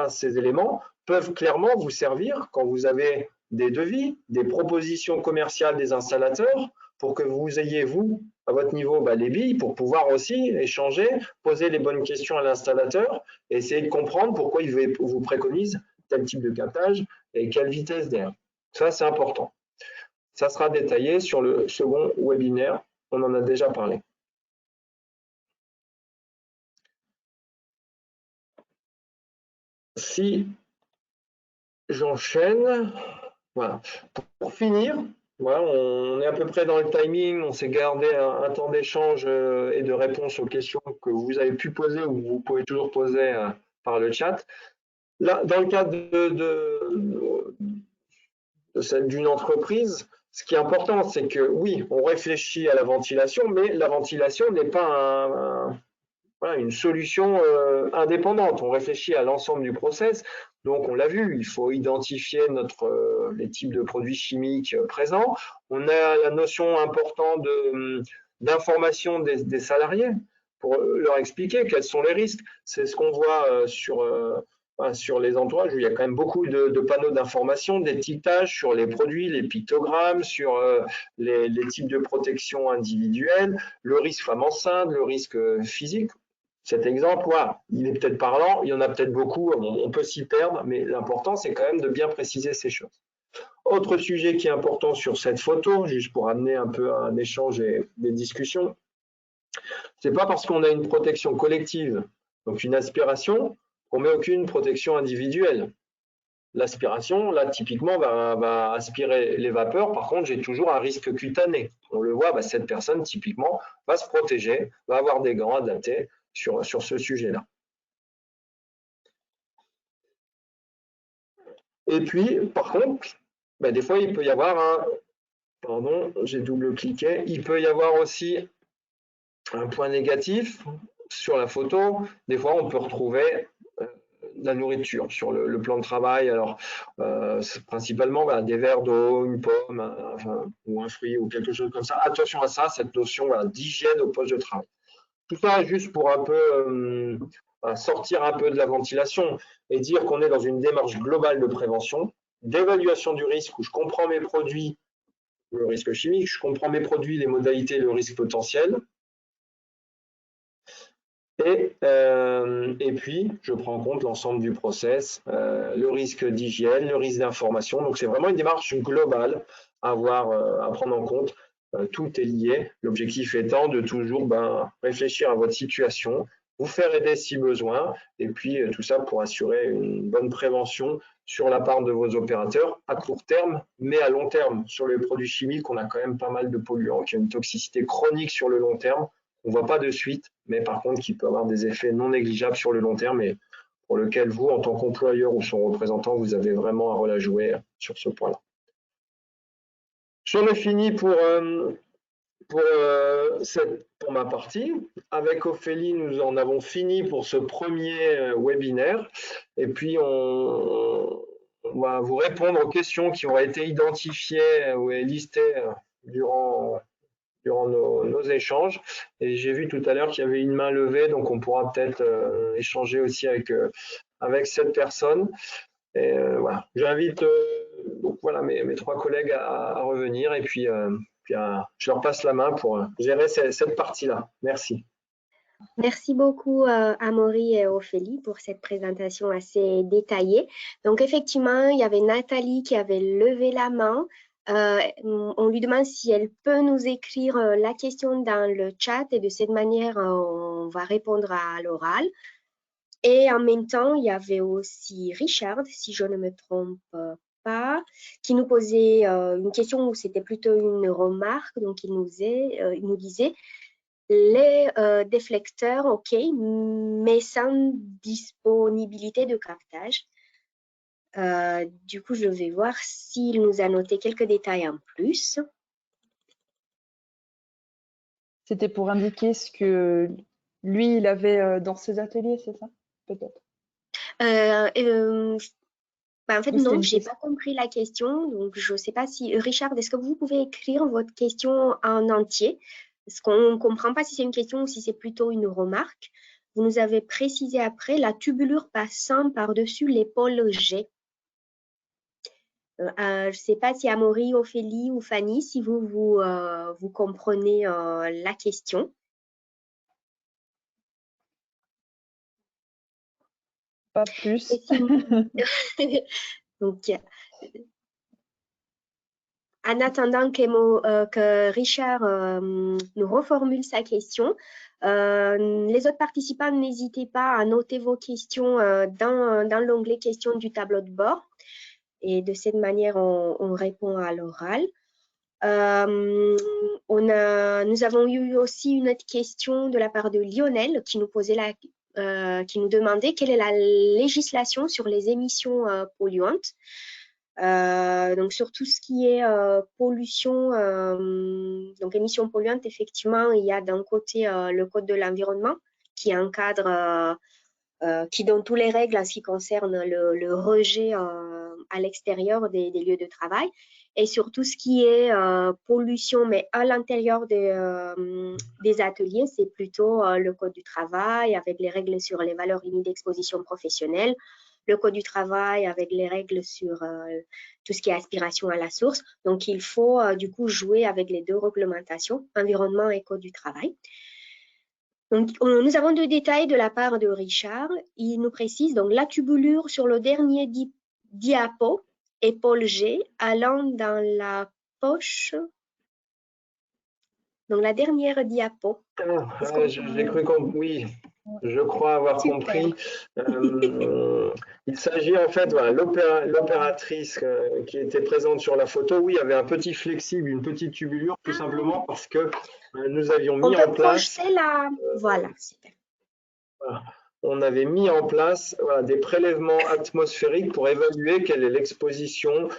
ces éléments peuvent clairement vous servir quand vous avez des devis, des propositions commerciales des installateurs pour que vous ayez, vous, à votre niveau, les billes pour pouvoir aussi échanger, poser les bonnes questions à l'installateur et essayer de comprendre pourquoi il vous préconise tel type de captage et quelle vitesse d'air. Ça, c'est important. Ça sera détaillé sur le second webinaire. On en a déjà parlé. Si j'enchaîne, voilà. Pour finir, voilà, on est à peu près dans le timing, on s'est gardé un temps d'échange et de réponse aux questions que vous avez pu poser ou vous pouvez toujours poser par le chat. Là, dans le cadre d'une entreprise, ce qui est important, c'est que oui, on réfléchit à la ventilation, mais la ventilation n'est pas une solution indépendante. On réfléchit à l'ensemble du process. Donc, on l'a vu, il faut identifier les types de produits chimiques présents. On a la notion importante d'information des salariés pour leur expliquer quels sont les risques. C'est ce qu'on voit sur les entourages où il y a quand même beaucoup de panneaux d'information, d'étiquetage sur les produits, les pictogrammes, sur les types de protection individuelle, le risque femme enceinte, le risque physique. Cet exemple, voilà, il est peut-être parlant, il y en a peut-être beaucoup, on peut s'y perdre, mais l'important, c'est quand même de bien préciser ces choses. Autre sujet qui est important sur cette photo, juste pour amener un peu un échange et des discussions, c'est pas parce qu'on a une protection collective, donc une aspiration, qu'on met aucune protection individuelle. L'aspiration, là, typiquement, va aspirer les vapeurs. Par contre, j'ai toujours un risque cutané. On le voit, cette personne, typiquement, va se protéger, va avoir des gants adaptés sur ce sujet-là. Et puis, par contre, des fois, il peut y avoir pardon, j'ai double-cliqué. Il peut y avoir aussi un point négatif sur la photo. Des fois, on peut retrouver de la nourriture sur le plan de travail. Alors, principalement des verres d'eau, une pomme, ou un fruit ou quelque chose comme ça. Attention à ça, cette notion d'hygiène au poste de travail. Tout ça juste pour un peu sortir un peu de la ventilation et dire qu'on est dans une démarche globale de prévention, d'évaluation du risque où je comprends mes produits, le risque chimique, je comprends mes produits, les modalités, le risque potentiel. Et puis, je prends en compte l'ensemble du process, le risque d'hygiène, le risque d'information. Donc, c'est vraiment une démarche globale à prendre en compte. Tout est lié. L'objectif étant de toujours réfléchir à votre situation vous faire aider si besoin, et puis tout ça pour assurer une bonne prévention sur la part de vos opérateurs à court terme, mais à long terme. Sur les produits chimiques, on a quand même pas mal de polluants qui ont une toxicité chronique sur le long terme. On ne voit pas de suite, mais par contre qui peut avoir des effets non négligeables sur le long terme et pour lequel vous, en tant qu'employeur ou son représentant, vous avez vraiment un rôle à jouer sur ce point-là. J'en ai fini pour ma partie. Avec Ophélie, nous en avons fini pour ce premier webinaire. Et puis, on va vous répondre aux questions qui ont été identifiées ou listées durant nos échanges. Et j'ai vu tout à l'heure qu'il y avait une main levée, donc on pourra peut-être échanger aussi avec cette personne. Et voilà, j'invite donc voilà mes trois collègues à revenir et puis je leur passe la main pour gérer cette partie-là. Merci. Merci beaucoup Amaury et Ophélie pour cette présentation assez détaillée. Donc effectivement, il y avait Nathalie qui avait levé la main. On lui demande si elle peut nous écrire la question dans le chat et de cette manière, on va répondre à l'oral. Et en même temps, il y avait aussi Richard, si je ne me trompe pas, qui nous posait une question où c'était plutôt une remarque. Donc, il nous disait les déflecteurs, OK, mais sans disponibilité de captage. Du coup, je vais voir s'il nous a noté quelques détails en plus. C'était pour indiquer ce que lui, il avait dans ses ateliers, c'est ça? Peut-être. En fait, non, je n'ai pas compris la question. Donc, je ne sais pas si… Richard, est-ce que vous pouvez écrire votre question en entier? Parce qu'on ne comprend pas si c'est une question ou si c'est plutôt une remarque. Vous nous avez précisé après la tubulure passant par-dessus l'épaule G. Je ne sais pas si Amaury, Ophélie ou Fanny, si vous comprenez la question. Pas plus. Donc, en attendant que Richard nous reformule sa question, les autres participants, n'hésitez pas à noter vos questions dans l'onglet questions du tableau de bord. Et de cette manière, on répond à l'oral. Nous avons eu aussi une autre question de la part de Lionel qui nous demandait quelle est la législation sur les émissions polluantes. Donc sur tout ce qui est pollution, donc émissions polluantes, effectivement, il y a d'un côté le code de l'environnement qui encadre, qui donne toutes les règles en ce qui concerne le rejet à l'extérieur des lieux de travail. Et sur tout ce qui est pollution, mais à l'intérieur des ateliers, c'est plutôt le code du travail avec les règles sur les valeurs limites d'exposition professionnelle, le code du travail avec les règles sur tout ce qui est aspiration à la source. Donc, il faut du coup jouer avec les deux réglementations, environnement et code du travail. Donc, nous avons deux détails de la part de Richard. Il nous précise donc la tubulure sur le dernier diapo, épaule G, allant dans la poche. Donc, la dernière diapo. J'ai cru comprendre. Oui, je crois avoir compris. Il s'agit en fait, voilà, l'opératrice qui était présente sur la photo, oui, avait un petit flexible, une petite tubulure, tout simplement parce que nous avions mis en place… Voilà, super. Voilà. On avait mis en place des prélèvements atmosphériques pour évaluer quelle est l'exposition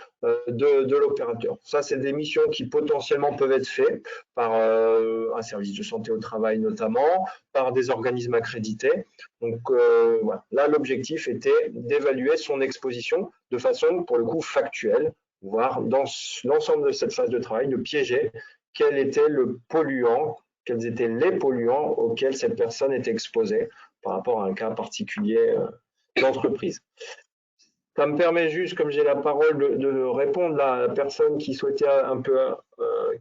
de l'opérateur. Ça, c'est des missions qui potentiellement peuvent être faites par un service de santé au travail notamment, par des organismes accrédités. Donc voilà. Là, l'objectif était d'évaluer son exposition de façon, pour le coup, factuelle, voire dans l'ensemble de cette phase de travail, de piéger quel était le polluant, quels étaient les polluants auxquels cette personne était exposée par rapport à un cas particulier d'entreprise. Ça me permet juste, comme j'ai la parole, de répondre à la personne qui souhaitait un peu,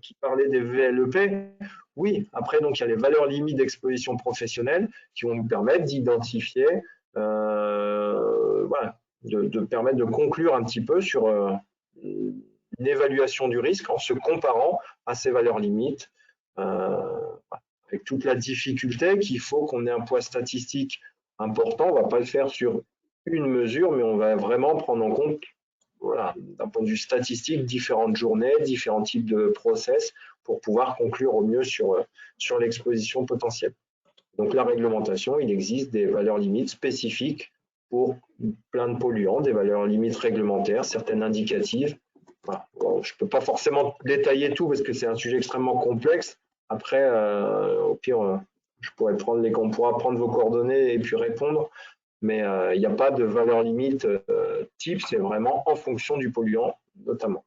qui parlait des VLEP. Oui, après, donc, il y a les valeurs limites d'exposition professionnelle qui vont nous permettre d'identifier, voilà, de permettre de conclure un petit peu sur une évaluation du risque en se comparant à ces valeurs limites, avec toute la difficulté qu'il faut qu'on ait un poids statistique important. On ne va pas le faire sur une mesure, mais on va vraiment prendre en compte, voilà, d'un point de vue statistique, différentes journées, différents types de process pour pouvoir conclure au mieux sur l'exposition potentielle. Donc la réglementation, il existe des valeurs limites spécifiques pour plein de polluants, des valeurs limites réglementaires, certaines indicatives. Voilà. Bon, je ne peux pas forcément détailler tout parce que c'est un sujet extrêmement complexe. Après, au pire, je pourrais on pourra prendre vos coordonnées et puis répondre. Mais il n'y a pas de valeur limite type, c'est vraiment en fonction du polluant notamment.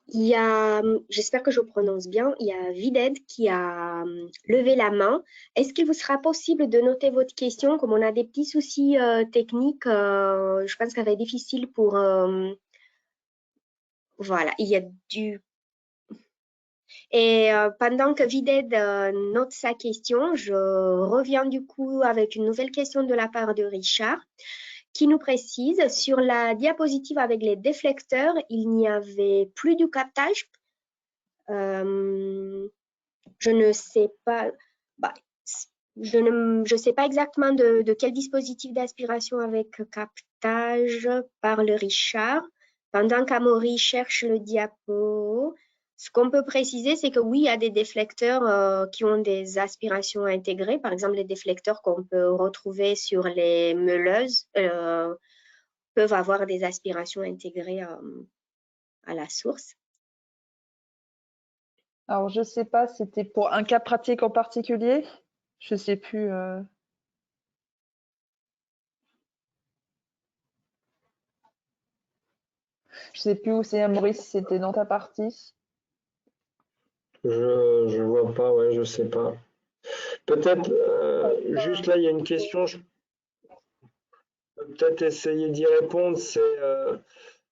Il y a, j'espère que je prononce bien, il y a Vided qui a levé la main. Est-ce qu'il vous sera possible de noter votre question? Comme on a des petits soucis techniques, je pense que ça va être difficile pour... voilà, il y a du... Et pendant que Vided note sa question, je reviens du coup avec une nouvelle question de la part de Richard, qui nous précise, sur la diapositive avec les déflecteurs, il n'y avait plus du captage. Je ne sais pas, je sais pas exactement de quel dispositif d'aspiration avec captage parle Richard. Pendant qu'Amaury cherche le diapo, ce qu'on peut préciser, c'est que oui, il y a des déflecteurs qui ont des aspirations intégrées. Par exemple, les déflecteurs qu'on peut retrouver sur les meuleuses peuvent avoir des aspirations intégrées à la source. Alors, je ne sais pas, c'était pour un cas pratique en particulier? Je ne sais plus. Je sais plus où c'est, Maurice, c'était dans ta partie. Je vois pas, ouais, je sais pas. Peut-être, juste là, il y a une question, je peux peut-être essayer d'y répondre, c'est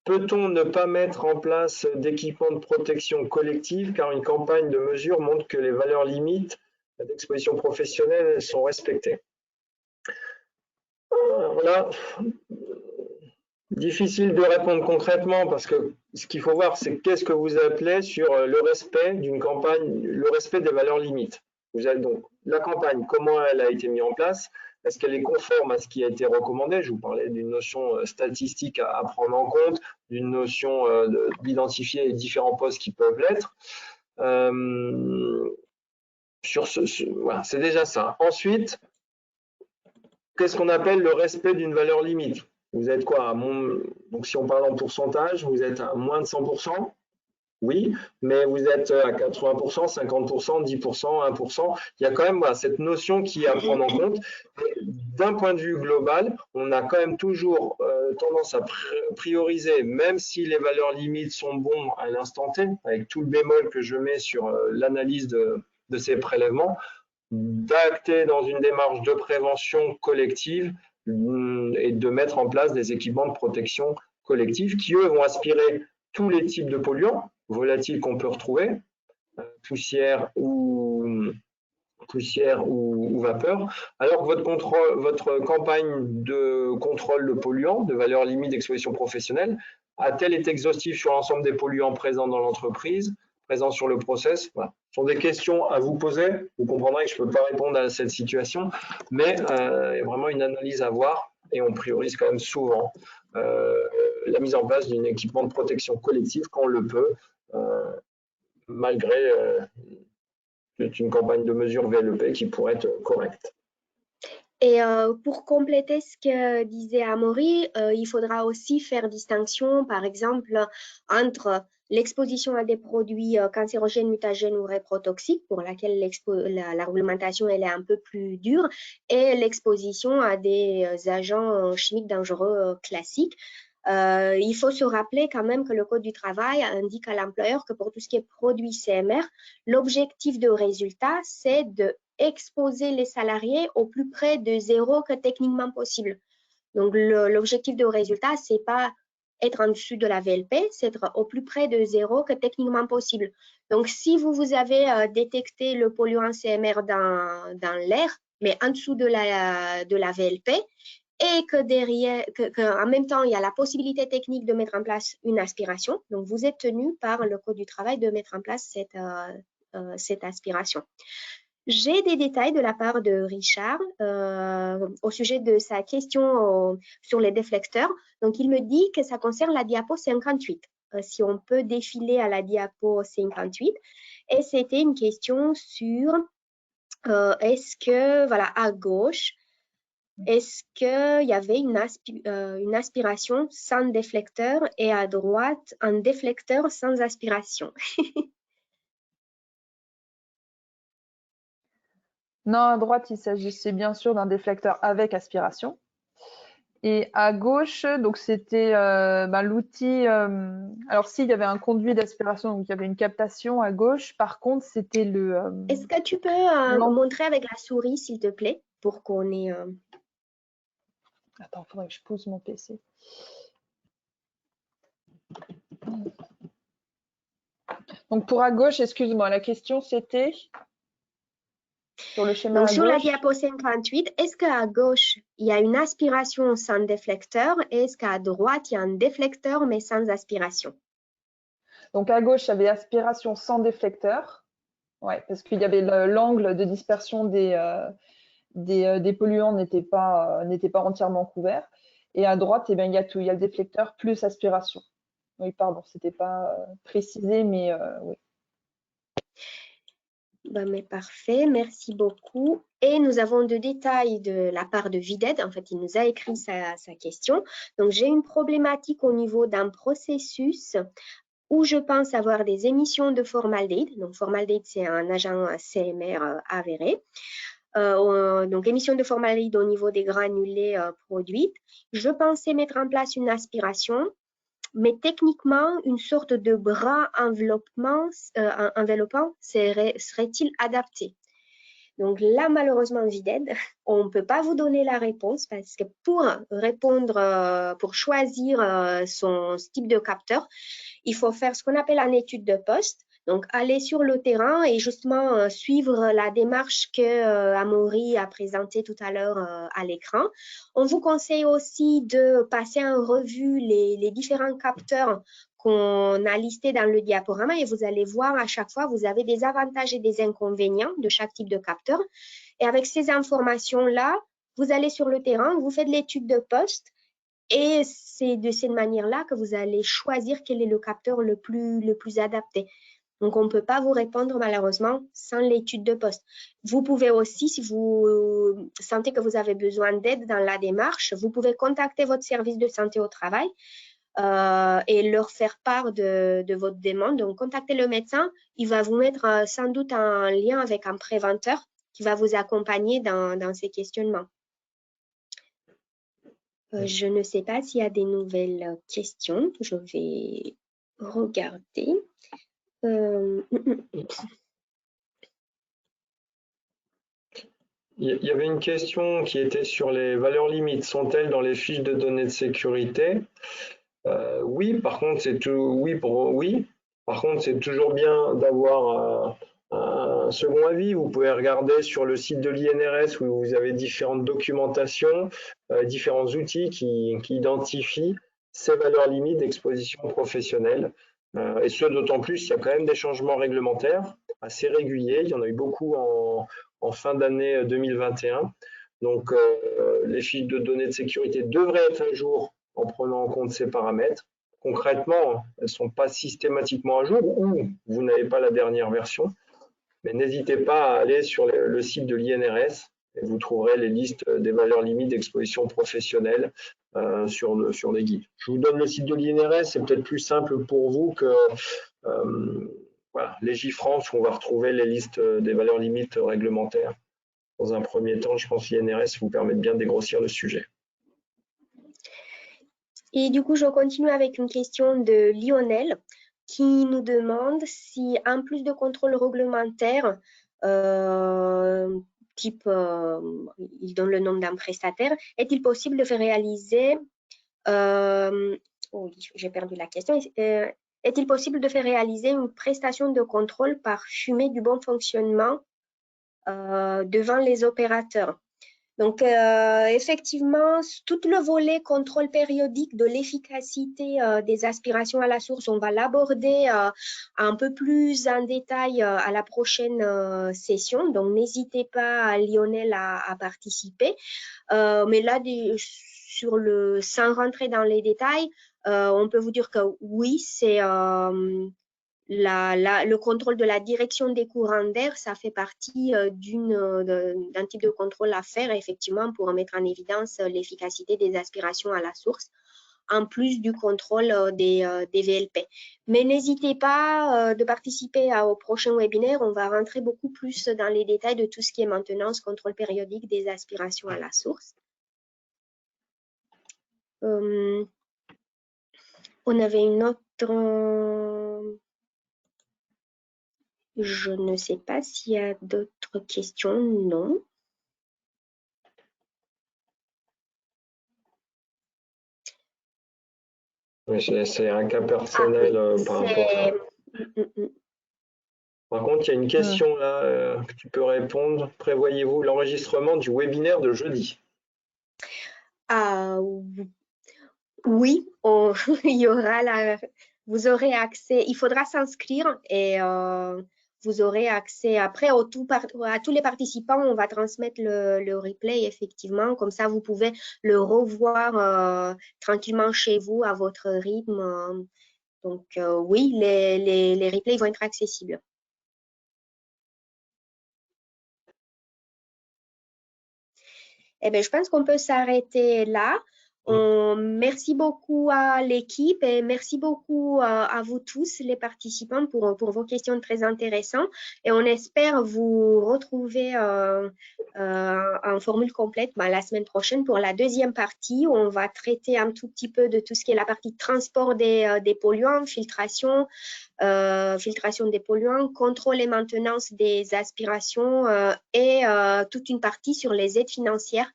peut-on ne pas mettre en place d'équipements de protection collective car une campagne de mesure montre que les valeurs limites d'exposition professionnelle sont respectées? Alors là, difficile de répondre concrètement parce que ce qu'il faut voir, c'est qu'est-ce que vous appelez sur le respect d'une campagne, le respect des valeurs limites. Vous avez donc la campagne, comment elle a été mise en place? Est-ce qu'elle est conforme à ce qui a été recommandé? Je vous parlais d'une notion statistique à prendre en compte, d'une notion d'identifier les différents postes qui peuvent l'être. Voilà, c'est déjà ça. Ensuite, qu'est-ce qu'on appelle le respect d'une valeur limite? Vous êtes quoi? Donc, si on parle en pourcentage, vous êtes à moins de 100%? Oui, mais vous êtes à 80%, 50%, 10%, 1%. Il y a quand même cette notion qui est à prendre en compte. D'un point de vue global, on a quand même toujours tendance à prioriser, même si les valeurs limites sont bonnes à l'instant T, avec tout le bémol que je mets sur l'analyse de ces prélèvements, d'acter dans une démarche de prévention collective et de mettre en place des équipements de protection collective qui, eux, vont aspirer tous les types de polluants volatiles qu'on peut retrouver, poussière ou vapeur, alors que votre campagne de contrôle de polluants, de valeur limite d'exposition professionnelle, a-t-elle été exhaustive sur l'ensemble des polluants présents dans l'entreprise, présents sur le process? Voilà. Ce sont des questions à vous poser. Vous comprendrez que je ne peux pas répondre à cette situation, mais il y a vraiment une analyse à voir et on priorise quand même souvent la mise en place d'un équipement de protection collective quand on le peut, malgré une campagne de mesure VLEP qui pourrait être correcte. Et pour compléter ce que disait Amaury, il faudra aussi faire distinction, par exemple, entre l'exposition à des produits cancérogènes, mutagènes ou réprotoxiques, pour laquelle la réglementation elle est un peu plus dure, et l'exposition à des agents chimiques dangereux classiques. Il faut se rappeler quand même que le Code du travail indique à l'employeur que pour tout ce qui est produit CMR, l'objectif de résultat, c'est de exposer les salariés au plus près de zéro que techniquement possible. Donc, l'objectif de résultat, c'est pas être en dessous de la VLP, c'est être au plus près de zéro que techniquement possible. Donc, si vous avez détecté le polluant CMR dans l'air, mais en dessous de la VLP, et que derrière, en même temps, il y a la possibilité technique de mettre en place une aspiration. Donc, vous êtes tenu par le Code du travail de mettre en place cette cette aspiration. J'ai des détails de la part de Richard au sujet de sa question sur les déflecteurs. Donc, il me dit que ça concerne la diapo 58. Si on peut défiler à la diapo 58. Et c'était une question sur est-ce que, voilà, à gauche, est-ce qu'il y avait une aspiration sans déflecteur et à droite, un déflecteur sans aspiration? Non, à droite, il s'agissait bien sûr d'un déflecteur avec aspiration. Et à gauche, donc c'était l'outil. Alors, s'il y avait un conduit d'aspiration, donc il y avait une captation à gauche. Par contre, c'était le. Est-ce que tu peux montrer avec la souris, s'il te plaît, pour qu'on ait. Attends, il faudrait que je pose mon PC. Donc, pour à gauche, excuse-moi, la question c'était sur le schéma Donc, à sur gauche. la diapo 58, est-ce qu'à gauche, il y a une aspiration sans déflecteur et est-ce qu'à droite, il y a un déflecteur mais sans aspiration? Donc, à gauche, il y avait aspiration sans déflecteur. Ouais, parce qu'il y avait l'angle de dispersion des polluants n'était pas entièrement couvert. Et à droite, eh bien, il y a tout. Il y a le déflecteur plus aspiration. Oui, pardon, c'était pas précisé, mais oui. Ben, mais parfait, merci beaucoup. Et nous avons des détails de la part de Vided. En fait, il nous a écrit sa question. Donc, j'ai une problématique au niveau d'un processus où je pense avoir des émissions de formaldéhyde. Donc, formaldéhyde, c'est un agent CMR avéré. Donc, émission de formaldéhyde au niveau des granulés produites. Je pensais mettre en place une aspiration, mais techniquement, une sorte de bras enveloppant serait-il adapté? Donc là, malheureusement, Vided, on ne peut pas vous donner la réponse parce que pour répondre, pour choisir son type de capteur, il faut faire ce qu'on appelle une étude de poste. Donc, aller sur le terrain et justement suivre la démarche que Amaury a présentée tout à l'heure à l'écran. On vous conseille aussi de passer en revue les différents capteurs qu'on a listés dans le diaporama et vous allez voir à chaque fois, vous avez des avantages et des inconvénients de chaque type de capteur. Et avec ces informations-là, vous allez sur le terrain, vous faites l'étude de poste et c'est de cette manière-là que vous allez choisir quel est le capteur le plus adapté. Donc, on ne peut pas vous répondre malheureusement sans l'étude de poste. Vous pouvez aussi, si vous sentez que vous avez besoin d'aide dans la démarche, vous pouvez contacter votre service de santé au travail et leur faire part de votre demande. Donc, contactez le médecin. Il va vous mettre sans doute en lien avec un préventeur qui va vous accompagner dans ces questionnements. Je ne sais pas s'il y a des nouvelles questions. Je vais regarder. Il y avait une question qui était sur les valeurs limites. Sont-elles dans les fiches de données de sécurité? Oui, par contre, c'est Par contre, c'est toujours bien d'avoir un second avis. Vous pouvez regarder sur le site de l'INRS où vous avez différentes documentations, différents outils qui identifient ces valeurs limites d'exposition professionnelle. Et ce, d'autant plus, il y a quand même des changements réglementaires assez réguliers. Il y en a eu beaucoup en fin d'année 2021. Donc, les fiches de données de sécurité devraient être à jour en prenant en compte ces paramètres. Concrètement, elles ne sont pas systématiquement à jour ou vous n'avez pas la dernière version. Mais n'hésitez pas à aller sur le site de l'INRS et vous trouverez les listes des valeurs limites d'exposition professionnelle sur les guides. Je vous donne le site de l'INRS, c'est peut-être plus simple pour vous que voilà, Légifrance où on va retrouver les listes des valeurs limites réglementaires. Dans un premier temps, je pense que l'INRS vous permet de bien dégrossir le sujet. Et du coup, je continue avec une question de Lionel qui nous demande si, en plus de contrôle réglementaire, type, il donne le nom d'un prestataire, est-il possible de faire réaliser, j'ai perdu la question, est-il possible de faire réaliser une prestation de contrôle par fumée du bon fonctionnement devant les opérateurs? Donc, effectivement, tout le volet contrôle périodique de l'efficacité des aspirations à la source, on va l'aborder un peu plus en détail à la prochaine session. Donc, n'hésitez pas, Lionel, à participer. Mais là, sans rentrer dans les détails, on peut vous dire que oui, c'est le contrôle de la direction des courants d'air, ça fait partie d'un type de contrôle à faire, effectivement, pour mettre en évidence l'efficacité des aspirations à la source, en plus du contrôle des VLP. Mais n'hésitez pas de participer au prochain webinaire. On va rentrer beaucoup plus dans les détails de tout ce qui est maintenance, contrôle périodique des aspirations à la source. On avait une autre... Je ne sais pas s'il y a d'autres questions. Non. Oui, c'est un cas personnel par rapport à ça. Par contre, il y a une question là que tu peux répondre. Prévoyez-vous l'enregistrement du webinaire de jeudi? Oui, il y aura vous aurez accès. Il faudra s'inscrire et vous aurez accès après à tous les participants. On va transmettre le replay, effectivement. Comme ça, vous pouvez le revoir tranquillement chez vous à votre rythme. Donc, oui, les replays vont être accessibles. Eh bien, je pense qu'on peut s'arrêter là. Merci beaucoup à l'équipe et merci beaucoup à vous tous, les participants, pour vos questions très intéressantes. Et on espère vous retrouver en formule complète la semaine prochaine pour la deuxième partie où on va traiter un tout petit peu de tout ce qui est la partie transport des polluants, filtration des polluants, contrôle et maintenance des aspirations et toute une partie sur les aides financières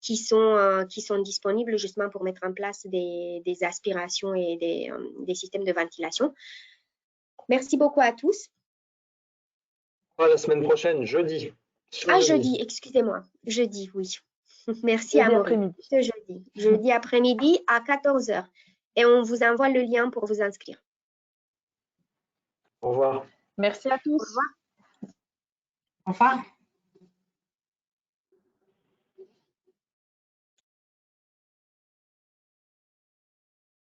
qui sont disponibles justement pour mettre en place des aspirations et des systèmes de ventilation. Merci beaucoup à tous. À la semaine prochaine, jeudi. Jeudi, excusez-moi. Jeudi, oui. Merci à Amaury. Jeudi après-midi à 14 h. Et on vous envoie le lien pour vous inscrire. Au revoir. Merci à tous. Au revoir. Au revoir.